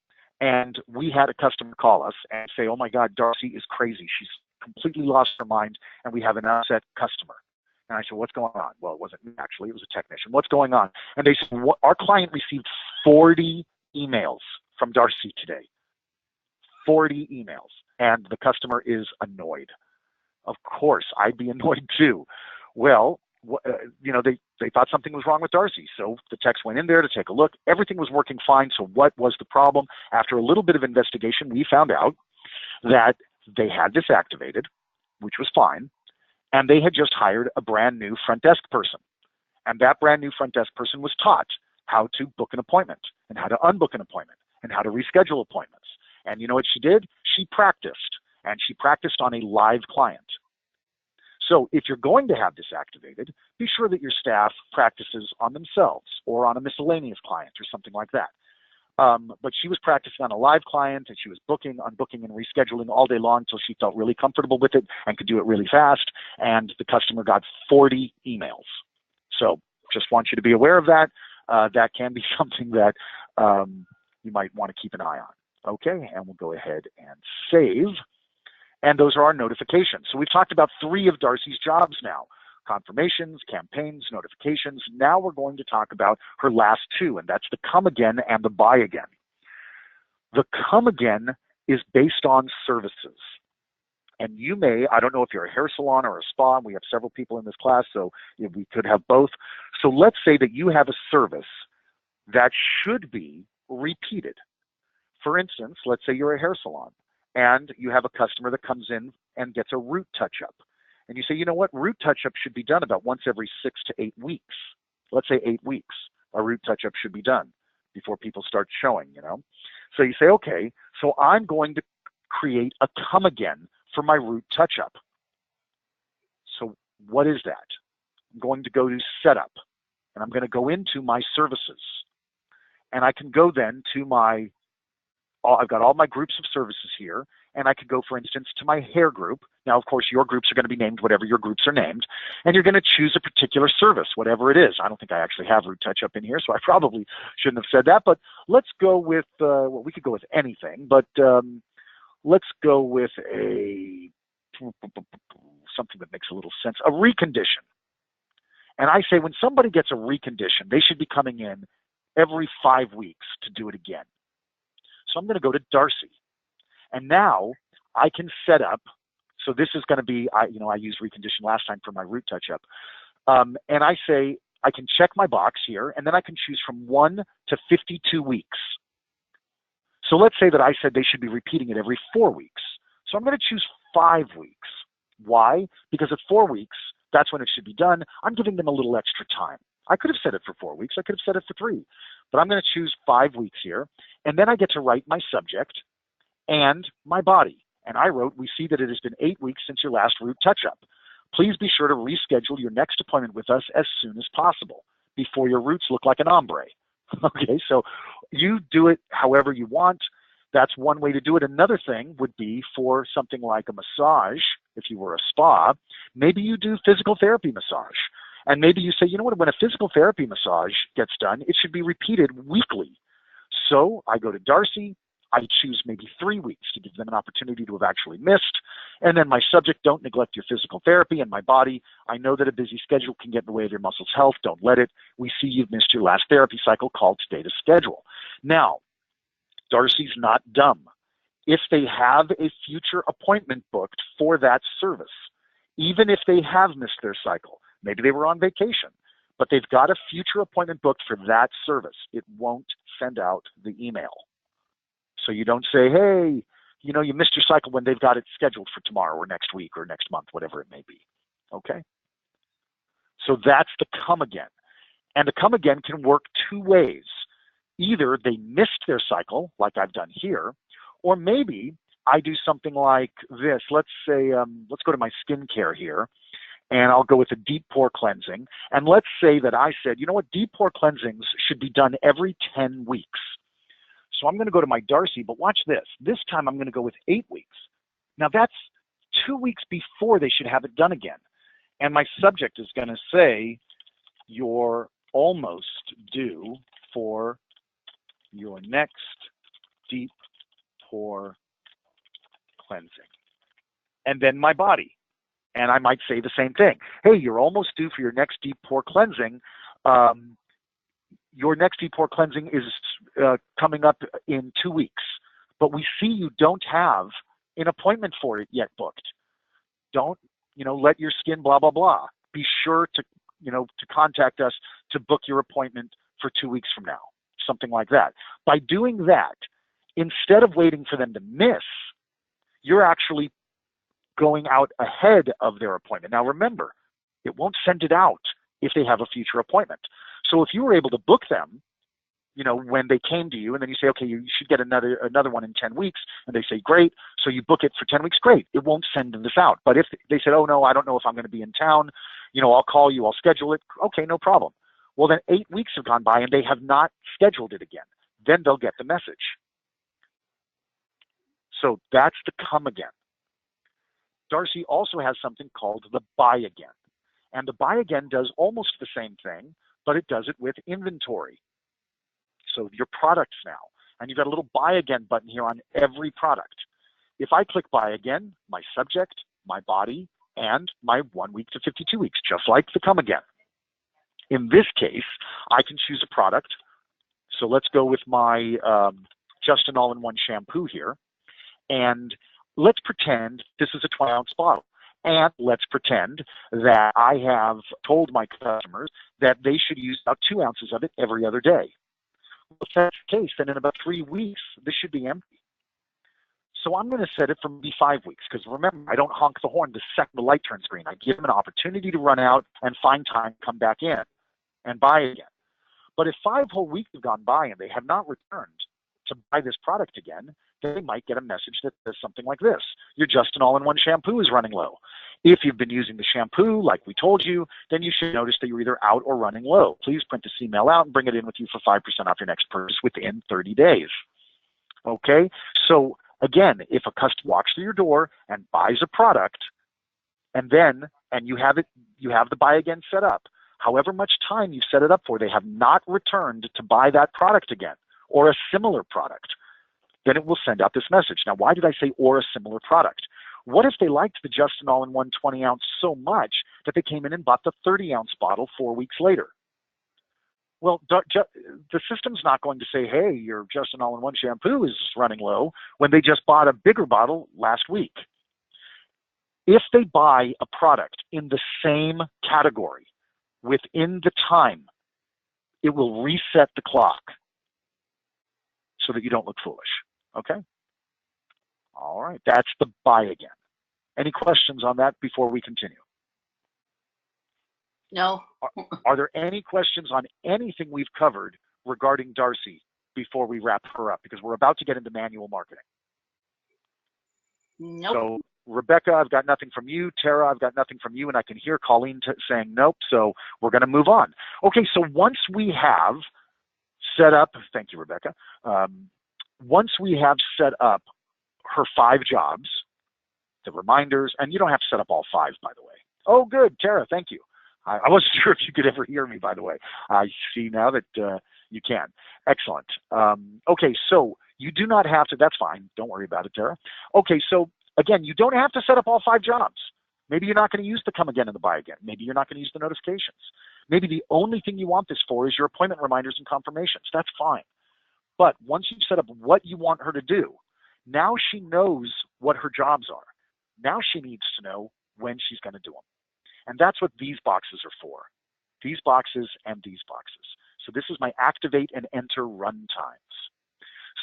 and we had a customer call us and say, oh my God, Darcy is crazy. She's completely lost her mind, and we have an upset customer. And I said, what's going on? Well, it wasn't me, actually. It was a technician. What's going on? And they said, our client received 40 emails from Darcy today. 40 emails. And the customer is annoyed. Of course, I'd be annoyed too. Well, they thought something was wrong with Darcy. So the techs went in there to take a look. Everything was working fine. So what was the problem? After a little bit of investigation, we found out that they had this activated, which was fine. And they had just hired a brand new front desk person. And that brand new front desk person was taught how to book an appointment and how to unbook an appointment and how to reschedule appointments. And you know what she did? She practiced, and she practiced on a live client. So if you're going to have this activated, be sure that your staff practices on themselves or on a miscellaneous client or something like that. But she was practicing on a live client, and she was booking, unbooking, and rescheduling all day long until she felt really comfortable with it and could do it really fast. And the customer got 40 emails. So just want you to be aware of that. That can be something that you might want to keep an eye on. Okay, and we'll go ahead and save. And those are our notifications. So we've talked about 3 of Darcy's jobs now: confirmations, campaigns, notifications. Now we're going to talk about her last 2, and that's the come again and the buy again. The come again is based on services. And you may, I don't know if you're a hair salon or a spa, and we have several people in this class, so we could have both. So let's say that you have a service that should be repeated. For instance, let's say you're a hair salon and you have a customer that comes in and gets a root touch-up. And you say, you know what, root touch-up should be done about once every 6 to 8 weeks. Let's say 8 weeks, a root touch-up should be done before people start showing, So you say, okay, so I'm going to create a come again for my root touch-up. So what is that? I'm going to go to setup, and I'm going to go into my services. And I can go then to I've got all my groups of services here, and I could go, for instance, to my hair group. Now, of course, your groups are going to be named whatever your groups are named, and you're going to choose a particular service, whatever it is. I don't think I actually have root touch-up in here, so I probably shouldn't have said that, but let's go with, well, we could go with anything, but let's go with something that makes a little sense, a recondition. And I say when somebody gets a recondition, they should be coming in every 5 weeks to do it again. So I'm going to go to Darcy. And now I can set up, so this is going to be, I used recondition last time for my root touch-up. And I say, I can check my box here, and then I can choose from 1 to 52 weeks. So let's say that I said they should be repeating it every 4 weeks. So I'm going to choose 5 weeks. Why? Because at 4 weeks, that's when it should be done. I'm giving them a little extra time. I could have set it for 4 weeks. I could have set it for 3. But I'm going to choose 5 weeks here. And then I get to write my subject and my body. And I wrote, we see that it has been 8 weeks since your last root touch-up. Please be sure to reschedule your next appointment with us as soon as possible before your roots look like an ombre. Okay, so you do it however you want. That's one way to do it. Another thing would be for something like a massage. If you were a spa, maybe you do physical therapy massage. And maybe you say, you know what, when a physical therapy massage gets done, it should be repeated weekly. So I go to Darcy, I choose maybe 3 weeks to give them an opportunity to have actually missed. And then my subject, don't neglect your physical therapy, and my body, I know that a busy schedule can get in the way of your muscles' health. Don't let it. We see you've missed your last therapy cycle. Call today to schedule. Now, Darcy's not dumb. if they have a future appointment booked for that service, even if they have missed their cycle. Maybe they were on vacation, but they've got a future appointment booked for that service. It won't send out the email. So you don't say, hey, you know, you missed your cycle when they've got it scheduled for tomorrow or next week or next month, whatever it may be. Okay? So that's the come again. And the come again can work two ways. Either they missed their cycle, like I've done here, or maybe I do something like this. Let's say, let's go to my skincare here, and I'll go with a deep pore cleansing. And let's say that I said, you know what, deep pore cleansings should be done every 10 weeks. So I'm going to go to my DARCI, but watch this. This time I'm going to go with 8 weeks. Now that's 2 weeks before they should have it done again. And my subject is going to say, you're almost due for your next deep pore cleansing. And then my body. And I might say the same thing. Hey, you're almost due for your next deep pore cleansing. Your next deep pore cleansing is coming up in 2 weeks. But we see you don't have an appointment for it yet booked. Don't, let your skin blah, blah, blah. Be sure to, to contact us to book your appointment for 2 weeks from now. Something like that. By doing that, instead of waiting for them to miss, you're actually going out ahead of their appointment. Now remember, it won't send it out if they have a future appointment. So if you were able to book them, when they came to you, and then you say, okay, you should get another one in 10 weeks, and they say, great, so you book it for 10 weeks, great. It won't send this out. But if they said, oh no, I don't know if I'm going to be in town, I'll call you, I'll schedule it, okay, no problem. Well, then 8 weeks have gone by and they have not scheduled it again. Then they'll get the message. So that's the come again. DARCI also has something called the buy again. And the buy again does almost the same thing, but it does it with inventory. So your products now, and you've got a little buy again button here on every product. If I click buy again, my subject, my body, and my 1 week to 52 weeks, just like the come again. In this case, I can choose a product. So let's go with my Just an All-in-One shampoo here. And let's pretend this is a 20-ounce bottle. And let's pretend that I have told my customers that they should use about 2 ounces of it every other day. Well, if that's the case, then in about 3 weeks, this should be empty. So I'm going to set it for maybe 5 weeks, because remember, I don't honk the horn the second the light turns green. I give them an opportunity to run out and find time to come back in and buy again. But if 5 whole weeks have gone by and they have not returned to buy this product again, they might get a message that says something like this: your Just an All-in-One shampoo is running low. If you've been using the shampoo like we told you, then you should notice that you're either out or running low. Please print this email out and bring it in with you for 5% off your next purchase within 30 days. Okay? So again, if a customer walks through your door and buys a product, and you have the buy again set up, however much time you've set it up for, they have not returned to buy that product again or a similar product, then it will send out this message. Now, why did I say or a similar product? What if they liked the Just an All-in-One 20-ounce so much that they came in and bought the 30-ounce bottle 4 weeks later? Well, the system's not going to say, hey, your Just an All-in-One shampoo is running low, when they just bought a bigger bottle last week. If they buy a product in the same category within the time, it will reset the clock so that you don't look foolish. Okay? All right. That's the buy again. Any questions on that before we continue? No. Are there any questions on anything we've covered regarding DARCI before we wrap her up? Because we're about to get into manual marketing. Nope. So, Rebecca, I've got nothing from you. Tara, I've got nothing from you. And I can hear Colleen saying nope. So we're going to move on. Okay, so once we have set up, thank you, Rebecca. Once we have set up her 5 jobs, the reminders, and you don't have to set up all 5, by the way. Oh, good, Tara, thank you. I wasn't sure if you could ever hear me, by the way. I see now that you can. Excellent. Okay, so you do not have to, that's fine. Don't worry about it, Tara. Okay, so again, you don't have to set up all 5 jobs. Maybe you're not going to use the come again and the buy again. Maybe you're not going to use the notifications. Maybe the only thing you want this for is your appointment reminders and confirmations. That's fine. But once you've set up what you want her to do, Now she knows what her jobs are. Now she needs to know when she's going to do them. And that's what these boxes are for. These boxes and these boxes. So this is my activate and enter run times.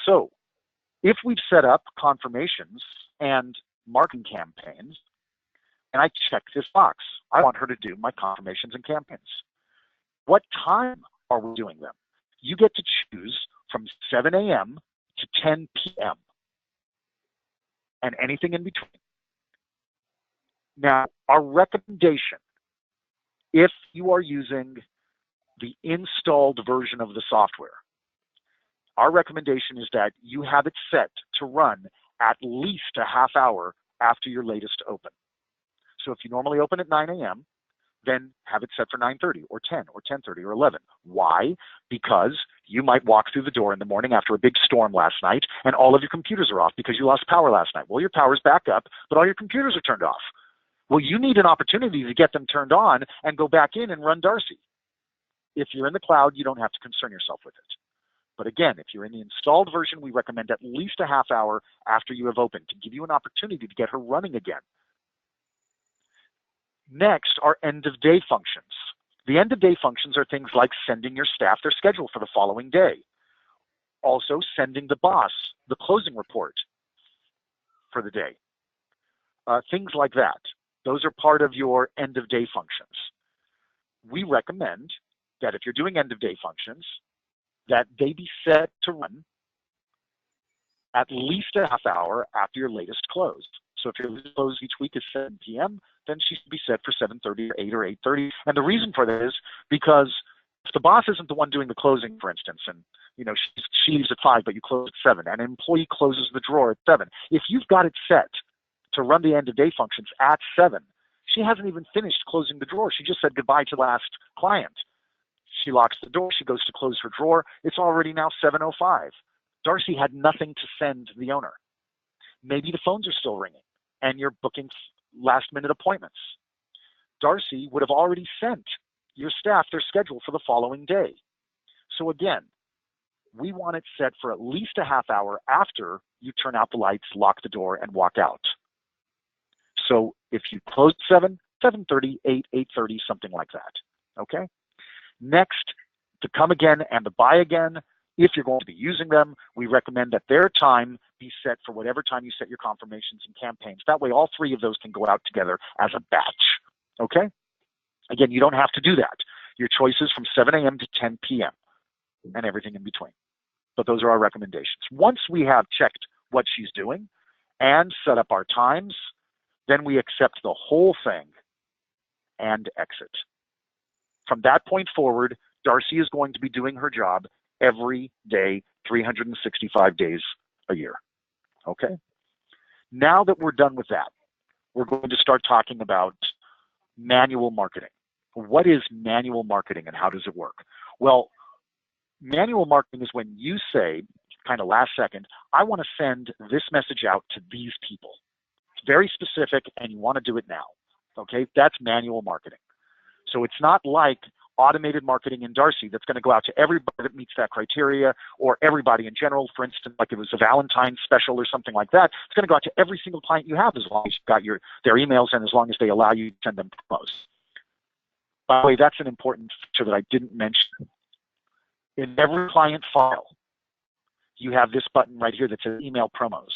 So if we've set up confirmations and marketing campaigns, and I check this box, I want her to do my confirmations and campaigns. What time are we doing them? You get to choose from 7 a.m. to 10 p.m. and anything in between. Now, our recommendation, if you are using the installed version of the software, our recommendation is that you have it set to run at least a half hour after your latest open. So if you normally open at 9 a.m., then have it set for 9:30 or 10 or 10:30 or 11. Why? Because you might walk through the door in the morning after a big storm last night and all of your computers are off because you lost power last night. Well, your power's back up, but all your computers are turned off. Well, you need an opportunity to get them turned on and go back in and run DARCI. If you're in the cloud, you don't have to concern yourself with it. But again, if you're in the installed version, we recommend at least a half hour after you have opened to give you an opportunity to get her running again. Next are end-of-day functions. The end-of-day functions are things like sending your staff their schedule for the following day. Also sending the boss the closing report for the day. Things like that. Those are part of your end-of-day functions. We recommend that if you're doing end-of-day functions, that they be set to run at least a half hour after your latest close. So if your latest close each week is 7 p.m., then she should be set for 7:30 or 8 or 8:30. And the reason for that is because if the boss isn't the one doing the closing, for instance, and she leaves at 5, but you close at 7, and an employee closes the drawer at 7, if you've got it set to run the end-of-day functions at 7, she hasn't even finished closing the drawer. She just said goodbye to the last client. She locks the door. She goes to close her drawer. It's already now 7:05. DARCI had nothing to send the owner. Maybe the phones are still ringing, and you're booking last-minute appointments. DARCI would have already sent your staff their schedule for the following day. So again, we want it set for at least a half hour after you turn out the lights, lock the door, and walk out. So if you close at 7, 7:30, 8, 8:30, something like that. Okay? Next, to come again and to buy again, if you're going to be using them, we recommend that their time be set for whatever time you set your confirmations and campaigns. That way, all three of those can go out together as a batch. Okay? Again, you don't have to do that. Your choice is from 7 a.m. to 10 p.m. and everything in between. But those are our recommendations. Once we have checked what she's doing and set up our times, then we accept the whole thing and exit. From that point forward, DARCI is going to be doing her job every day, 365 days a year. Okay? Now that we're done with that, we're going to start talking about manual marketing. What is manual marketing and how does it work? Well, manual marketing is when you say, kind of last second, I want to send this message out to these people. It's very specific and you want to do it now. Okay? That's manual marketing. So it's not like automated marketing in DARCI that's going to go out to everybody that meets that criteria or everybody in general. For instance, like it was a Valentine's special or something like that. It's going to go out to every single client you have as long as you've got their emails and as long as they allow you to send them promos. By the way, that's an important feature that I didn't mention. In every client file, you have this button right here that says email promos.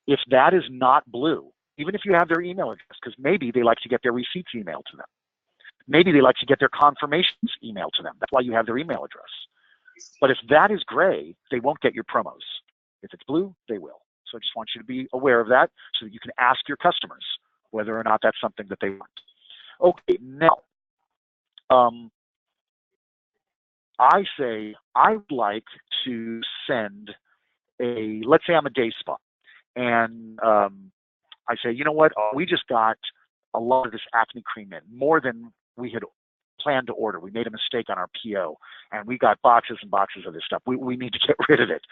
If that is not blue, even if you have their email address, because maybe they like to get their receipts emailed to them. Maybe they like to get their confirmations emailed to them. That's why you have their email address. But if that is gray, they won't get your promos. If it's blue, they will. So I just want you to be aware of that so that you can ask your customers whether or not that's something that they want. Okay, now, I say I'd like to send let's say I'm a day spa. And I say, you know what, we just got a lot of this acne cream in, more than we had planned to order. We made a mistake on our PO, and we got boxes and boxes of this stuff. We need to get rid of it.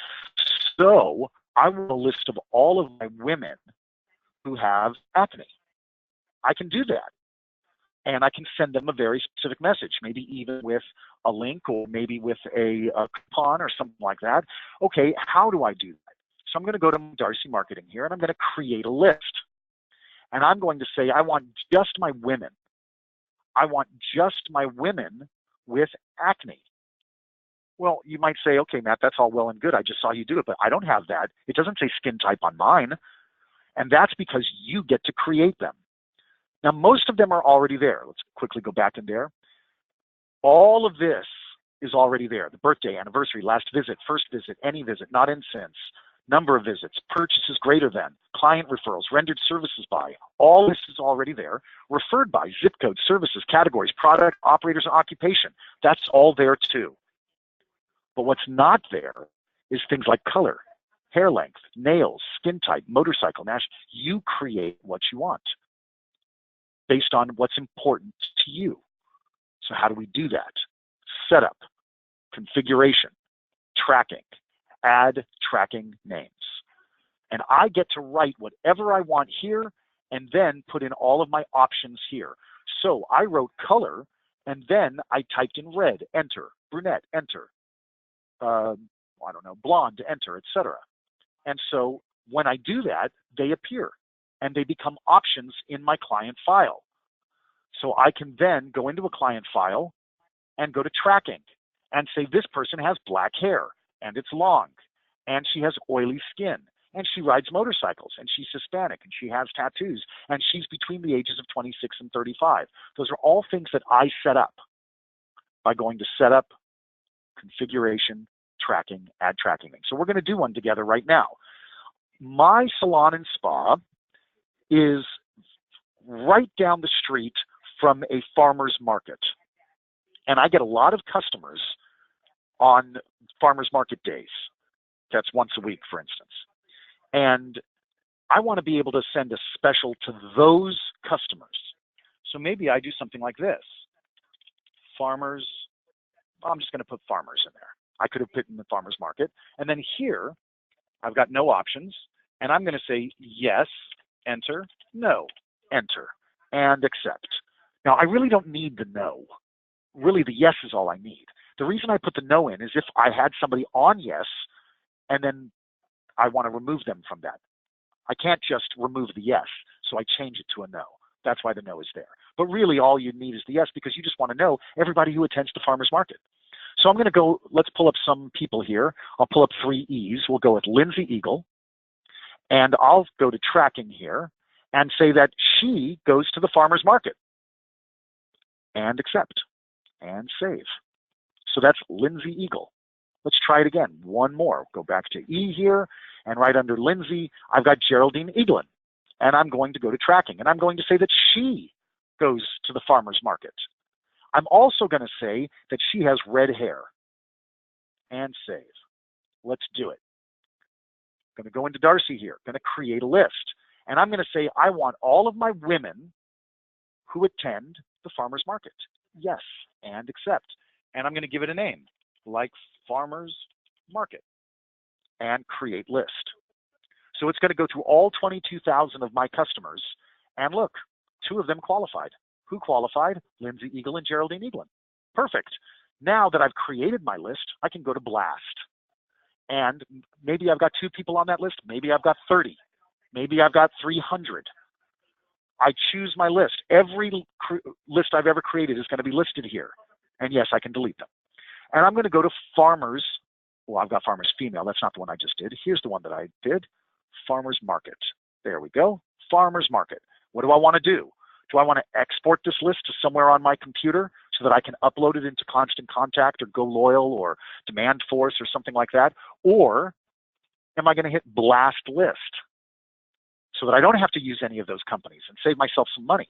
So I want a list of all of my women who have acne. I can do that. And I can send them a very specific message, maybe even with a link or maybe with a coupon or something like that. Okay, how do I do that? So I'm going to go to DARCI Marketing here, and I'm going to create a list. And I'm going to say, I want just my women. I want just my women with acne. Well, you might say, okay, Matt, that's all well and good. I just saw you do it, but I don't have that. It doesn't say skin type on mine. And that's because you get to create them. Now, most of them are already there. Let's quickly go back in there. All of this is already there. The birthday, anniversary, last visit, first visit, any visit, not in since, number of visits, purchases greater than, client referrals, rendered services by. All this is already there. Referred by, zip code, services, categories, product, operators, and occupation. That's all there too. But what's not there is things like color, hair length, nails, skin type, motorcycle, national. You create what you want based on what's important to you. So how do we do that? Setup, configuration, tracking, add tracking names. And I get to write whatever I want here and then put in all of my options here. So I wrote color and then I typed in red, enter, brunette, enter, I don't know, blonde, enter, etc. And so when I do that, they appear and they become options in my client file. So I can then go into a client file and go to tracking and say this person has black hair and it's long and she has oily skin and she rides motorcycles and she's Hispanic and she has tattoos and she's between the ages of 26 and 35. Those are all things that I set up by going to setup, configuration, tracking, add tracking. So we're going to do one together right now. My salon and spa is right down the street from a farmer's market. And I get a lot of customers on farmer's market days. That's once a week, for instance. And I want to be able to send a special to those customers. So maybe I do something like this. Farmers, I'm just going to put farmers in there. I could have put in the farmer's market. And then here, I've got no options. And I'm going to say yes, enter, no, enter, and accept. Now, I really don't need the no. Really, the yes is all I need. The reason I put the no in is if I had somebody on yes, and then I want to remove them from that. I can't just remove the yes, so I change it to a no. That's why the no is there. But really, all you need is the yes because you just want to know everybody who attends the farmer's market. So I'm going to go, let's pull up some people here. I'll pull up 3 E's. We'll go with Lindsay Eagle. And I'll go to tracking here and say that she goes to the farmer's market. And accept. And save. So that's Lindsay Eagle. Let's try it again. One more. Go back to E here. And right under Lindsay, I've got Geraldine Eaglin. And I'm going to go to tracking. And I'm going to say that she goes to the farmer's market. I'm also going to say that she has red hair. And save. Let's do it. I'm going to go into DARCI here. I'm going to create a list. And I'm going to say I want all of my women who attend the farmer's market. Yes, and accept. And I'm going to give it a name, like farmer's market, and create list. So it's going to go through all 22,000 of my customers. And look, 2 of them qualified. Who qualified? Lindsay Eagle and Geraldine Eaglin. Perfect. Now that I've created my list, I can go to blast. And maybe I've got 2 people on that list. Maybe I've got 30. Maybe I've got 300. I choose my list. Every list I've ever created is going to be listed here. And yes, I can delete them. And I'm going to go to farmers. Well, I've got farmers female. That's not the one I just did. Here's the one that I did. Farmers market. There we go. Farmers market. What do I want to do? Do I want to export this list to somewhere on my computer so that I can upload it into Constant Contact or Go Loyal or Demand Force or something like that? Or am I going to hit blast list so that I don't have to use any of those companies and save myself some money?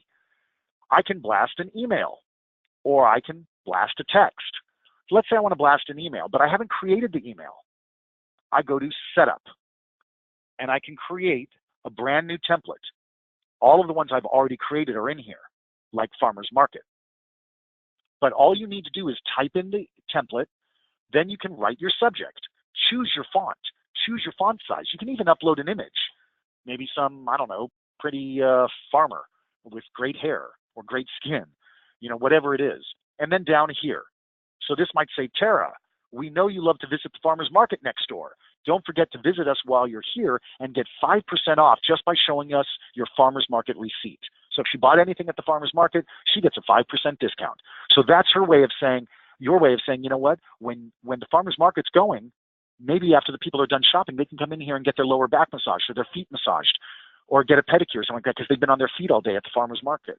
I can blast an email or I can blast a text. So let's say I want to blast an email, but I haven't created the email. I go to Setup and I can create a brand new template. All of the ones I've already created are in here, like Farmer's Market. But all you need to do is type in the template, then you can write your subject. Choose your font, choose your font size. You can even upload an image, maybe some, I don't know, pretty farmer with great hair or great skin, whatever it is. And then down here. So this might say, Tara, we know you love to visit the farmer's market next door. Don't forget to visit us while you're here and get 5% off just by showing us your farmer's market receipt. So if she bought anything at the farmer's market, she gets a 5% discount. So that's her way of saying, your way of saying, you know what, when the farmer's market's going, maybe after the people are done shopping, they can come in here and get their lower back massaged or their feet massaged or get a pedicure or something like that because they've been on their feet all day at the farmer's market.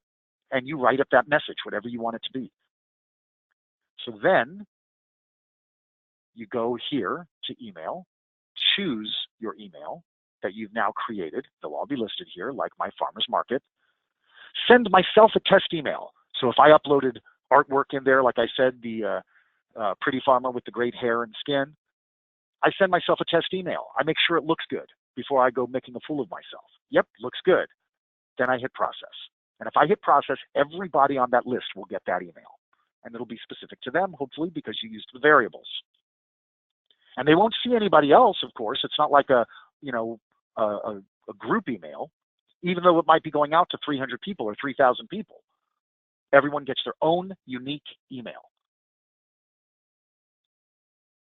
And you write up that message, whatever you want it to be. So then you go here to email, choose your email that you've now created. They'll all be listed here, like my farmer's market. Send myself a test email. So if I uploaded artwork in there, like I said, the pretty farmer with the great hair and skin, I send myself a test email. I make sure it looks good before I go making a fool of myself. Yep, looks good. Then I hit process. And if I hit process, everybody on that list will get that email. And it'll be specific to them, hopefully, because you used the variables. And they won't see anybody else, of course. It's not like a group email, even though it might be going out to 300 people or 3,000 people. Everyone gets their own unique email.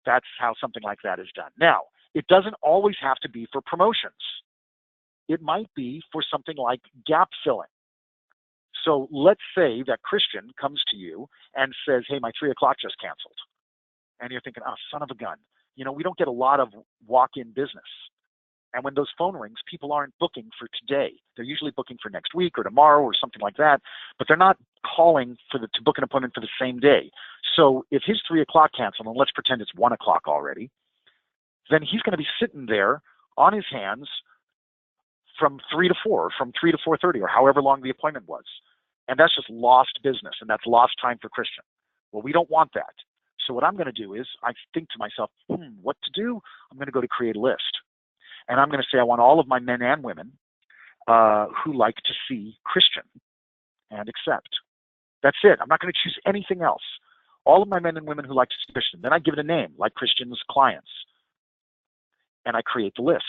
That's how something like that is done. Now, it doesn't always have to be for promotions. It might be for something like gap filling. So let's say that Christian comes to you and says, hey, my 3 o'clock just canceled. And you're thinking, oh, son of a gun. You know, we don't get a lot of walk-in business. And when those phone rings, people aren't booking for today. They're usually booking for next week or tomorrow or something like that, but they're not calling to book an appointment for the same day. So if his 3 o'clock canceled, and let's pretend it's 1 o'clock already, then he's going to be sitting there on his hands from 3 to 4, from 3 to 4:30, or however long the appointment was. And that's just lost business, and that's lost time for Christian. Well, we don't want that. So what I'm going to do is I think to myself, what to do? I'm going to go to create a list. And I'm going to say I want all of my men and women who like to see Christian and accept. That's it. I'm not going to choose anything else. All of my men and women who like to see Christian. Then I give it a name, like Christian's clients. And I create the list.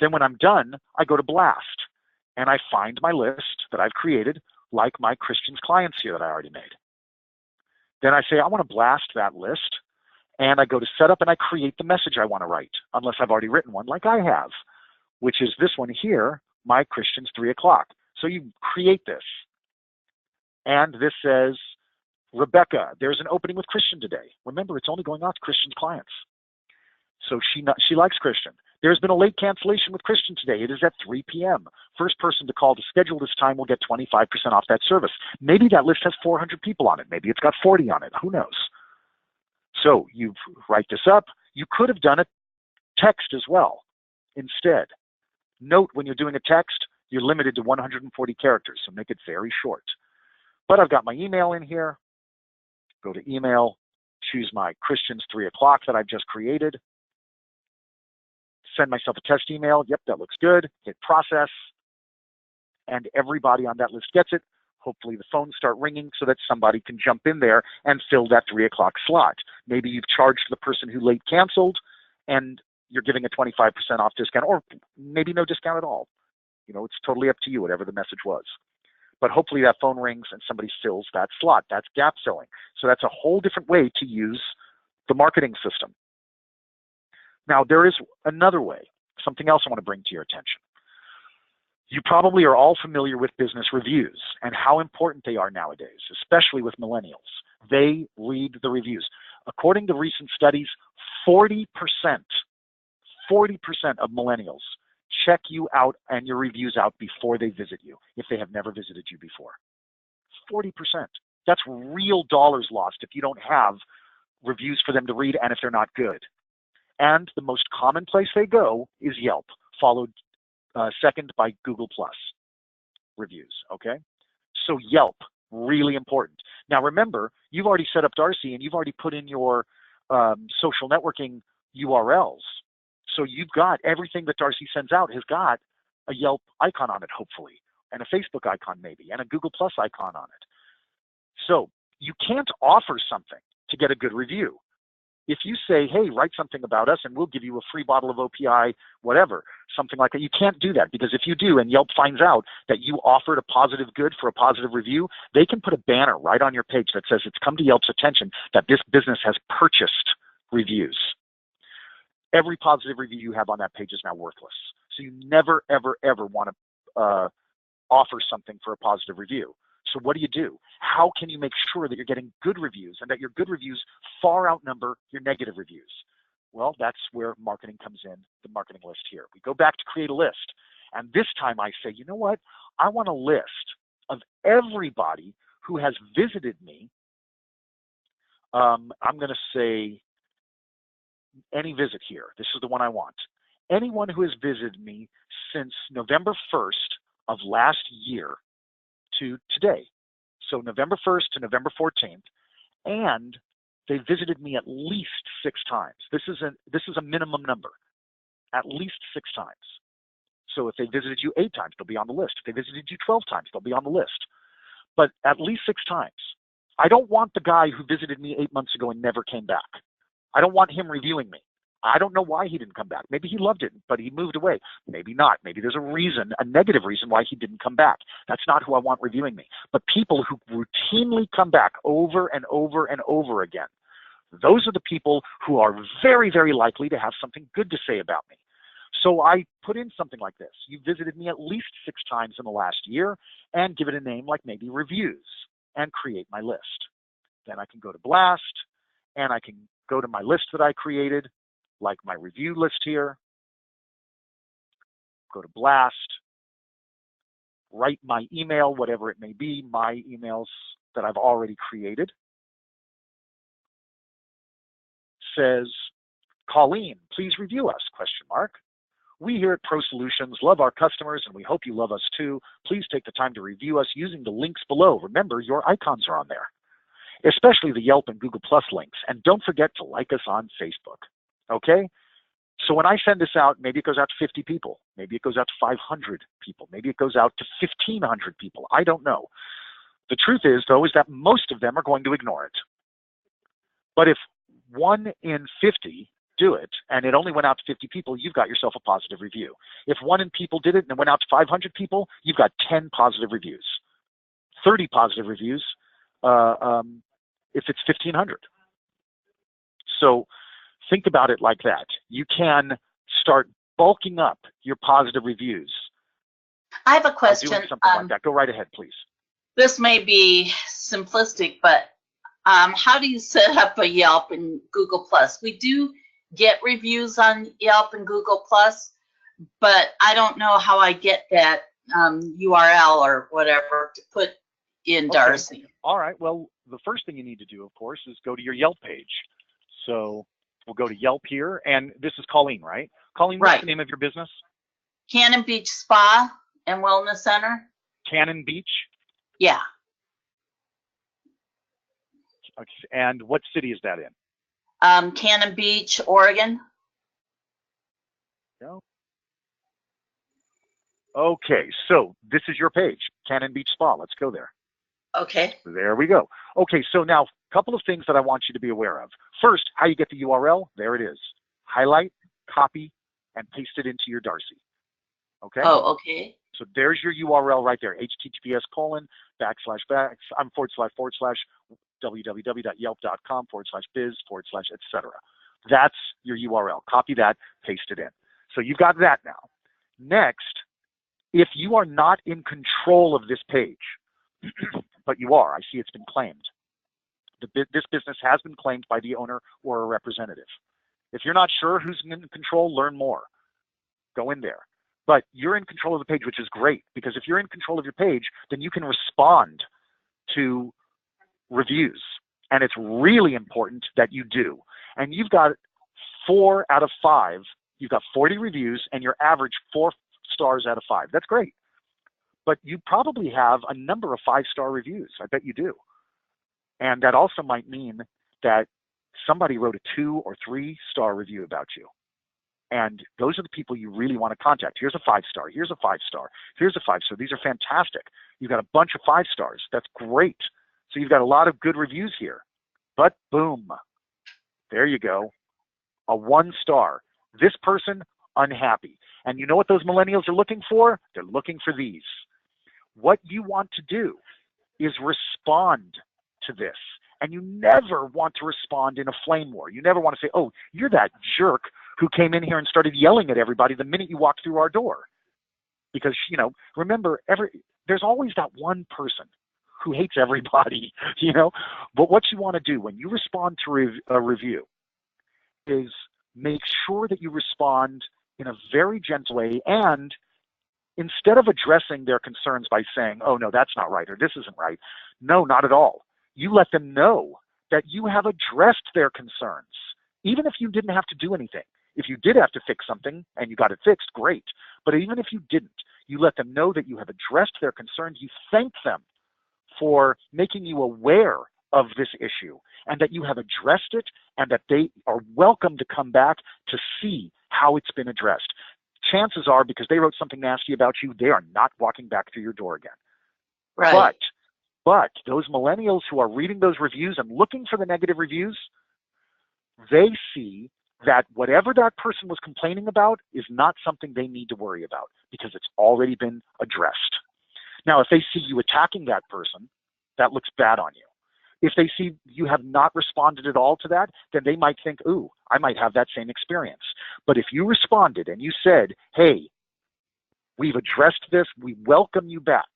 Then when I'm done, I go to blast. And I find my list that I've created, like my Christian's clients here that I already made. Then I say, I want to blast that list. And I go to setup and I create the message I want to write, unless I've already written one like I have, which is this one here, my Christian's 3 o'clock. So you create this. And this says, Rebecca, there's an opening with Christian today. Remember, it's only going out to Christian's clients. So she likes Christian. There's been a late cancellation with Christian today. It is at 3 p.m. First person to call to schedule this time will get 25% off that service. Maybe that list has 400 people on it. Maybe it's got 40 on it. Who knows? So you write this up. You could have done a text as well instead. Note when you're doing a text, you're limited to 140 characters, so make it very short. But I've got my email in here. Go to email, choose my Christian's 3 o'clock that I've just created. Send myself a test email. Yep, that looks good. Hit process. And everybody on that list gets it. Hopefully the phones start ringing so that somebody can jump in there and fill that 3 o'clock slot. Maybe you've charged the person who late canceled and you're giving a 25% off discount, or maybe no discount at all. You know, it's totally up to you, whatever the message was. But hopefully that phone rings and somebody fills that slot. That's gap filling. So that's a whole different way to use the marketing system. Now, there is another way, something else I want to bring to your attention. You probably are all familiar with business reviews and how important they are nowadays, especially with millennials. They read the reviews. According to recent studies, 40% of millennials check you out and your reviews out before they visit you, if they have never visited you before. 40%. That's real dollars lost if you don't have reviews for them to read and if they're not good. And the most common place they go is Yelp, followed second by Google Plus reviews, okay? So Yelp, really important. Now remember, you've already set up DARCI and you've already put in your social networking URLs. So you've got everything that DARCI sends out has got a Yelp icon on it, hopefully, and a Facebook icon maybe, and a Google Plus icon on it. So you can't offer something to get a good review. If you say, hey, write something about us and we'll give you a free bottle of OPI, whatever, something like that, you can't do that, because if you do and Yelp finds out that you offered a positive good for a positive review, they can put a banner right on your page that says it's come to Yelp's attention that this business has purchased reviews. every positive review you have on that page is now worthless. So you never, ever, ever want to offer something for a positive review. So what do? How can you make sure that you're getting good reviews and that your good reviews far outnumber your negative reviews? Well, that's where marketing comes in, the marketing list here. We go back to create a list. And this time I say, you know what? I want a list of everybody who has visited me. I'm going to say any visit here. This is the one I want. Anyone who has visited me since November 1st of last year to today. So November 1st to November 14th. And they visited me at least 6 times. This is a minimum number, at least 6 times. So if they visited you 8 times, they'll be on the list. If they visited you 12 times, they'll be on the list. But at least 6 times. I don't want the guy who visited me 8 months ago and never came back. I don't want him reviewing me. I don't know why he didn't come back. Maybe he loved it, but he moved away. Maybe not. Maybe there's a reason, a negative reason why he didn't come back. That's not who I want reviewing me. But people who routinely come back over and over and over again, those are the people who are very, very likely to have something good to say about me. So I put in something like this. You visited me at least 6 times in the last year, and give it a name like maybe reviews, and create my list. Then I can go to Blast, and I can go to my list that I created, like my review list here. Go to Blast, write my email, whatever it may be, my emails that I've already created. Says, Colleen, please review us, ? We here at Pro Solutions love our customers and we hope you love us too. Please take the time to review us using the links below. Remember, your icons are on there, especially the Yelp and Google Plus links. And don't forget to like us on Facebook, okay? So when I send this out, maybe it goes out to 50 people. Maybe it goes out to 500 people. Maybe it goes out to 1,500 people. I don't know. The truth is, though, is that most of them are going to ignore it. But if 1 in 50 do it, and it only went out to 50 people, you've got yourself a positive review. If 1 in people did it and it went out to 500 people, you've got 10 positive reviews, 30 positive reviews if it's 1,500. So think about it like that. You can start bulking up your positive reviews. I have a question. Doing something like that. Go right ahead, please. This may be simplistic, but how do you set up a Yelp and Google Plus? We do get reviews on Yelp and Google Plus, but I don't know how I get that URL or whatever to put in Darcy. All right. Well, the first thing you need to do, of course, is go to your Yelp page. So we'll go to Yelp here, and this is Colleen, right? Colleen, what's the name of your business? Cannon Beach Spa and Wellness Center. Cannon Beach? Yeah. Okay. And what city is that in? Cannon Beach, Oregon. No. Okay, so this is your page, Cannon Beach Spa. Let's go there. Okay. There we go. Okay, so now a couple of things that I want you to be aware of. First, how you get the URL. There it is. Highlight, copy, and paste it into your Darcy. Okay? Oh, okay. So there's your URL right there, https://www.yelp.com/biz/etc. That's your URL. Copy that, paste it in. So you've got that now. Next, if you are not in control of this page, but you are, I see it's been claimed. This business has been claimed by the owner or a representative. If you're not sure who's in control, learn more. Go in there. But you're in control of the page, which is great, because if you're in control of your page, then you can respond to reviews. And it's really important that you do. And you've got 4 out of 5. You've got 40 reviews, and your average 4 stars out of 5. That's great. But you probably have a number of 5-star reviews. I bet you do. And that also might mean that somebody wrote a 2 or 3-star review about you. And those are the people you really want to contact. Here's a 5-star. Here's a 5-star. Here's a 5-star. These are fantastic. You've got a bunch of 5 stars. That's great. So you've got a lot of good reviews here. But boom, there you go. A 1 star. This person, unhappy. And you know what those millennials are looking for? They're looking for these. What you want to do is respond to this. And you never want to respond in a flame war. You never want to say, oh, you're that jerk who came in here and started yelling at everybody the minute you walked through our door. Because, you know, remember, there's always that one person who hates everybody, you know. But what you want to do when you respond to a review is make sure that you respond in a very gentle way, and instead of addressing their concerns by saying, oh, no, that's not right, or this isn't right, no, not at all. You let them know that you have addressed their concerns, even if you didn't have to do anything. If you did have to fix something and you got it fixed, great. But even if you didn't, you let them know that you have addressed their concerns. You thank them for making you aware of this issue, and that you have addressed it, and that they are welcome to come back to see how it's been addressed. Chances are, because they wrote something nasty about you, they are not walking back through your door again. Right. But those millennials who are reading those reviews and looking for the negative reviews, they see that whatever that person was complaining about is not something they need to worry about, because it's already been addressed. Now, if they see you attacking that person, that looks bad on you. If they see you have not responded at all to that, then they might think, ooh, I might have that same experience. But if you responded and you said, hey, we've addressed this, we welcome you back,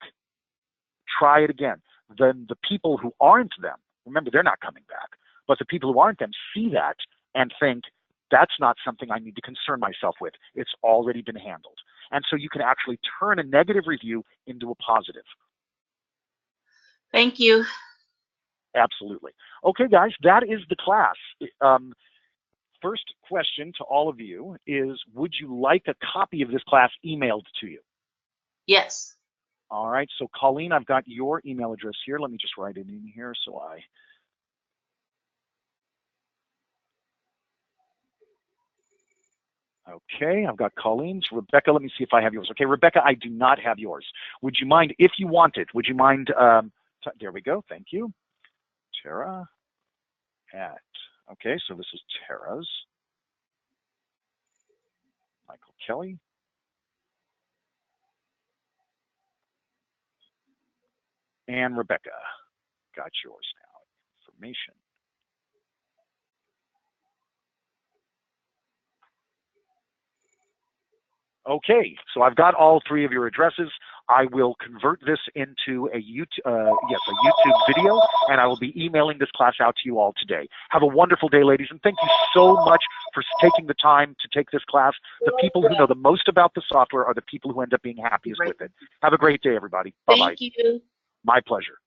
try it again, then the people who aren't them, remember, they're not coming back, but the people who aren't them see that and think, that's not something I need to concern myself with. It's already been handled. And so you can actually turn a negative review into a positive. Thank you. Absolutely. Okay, guys, that is the class. First question to all of you is, would you like a copy of this class emailed to you? Yes. All right, so Colleen, I've got your email address here. Let me just write it in here so Okay, I've got Colleen's. Rebecca, let me see if I have yours. Okay, Rebecca, I do not have yours. Would you mind, if you want it, would you mind, there we go, thank you. Tara at, okay, so this is Tara's. Michael Kelly. And Rebecca, got yours now. Information. Okay, so I've got all three of your addresses. I will convert this into a YouTube video, and I will be emailing this class out to you all today. Have a wonderful day, ladies, and thank you so much for taking the time to take this class. The people who know the most about the software are the people who end up being happiest with it. Have a great day, everybody. Bye-bye. Thank you. My pleasure.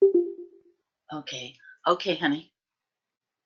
Okay. Okay, honey.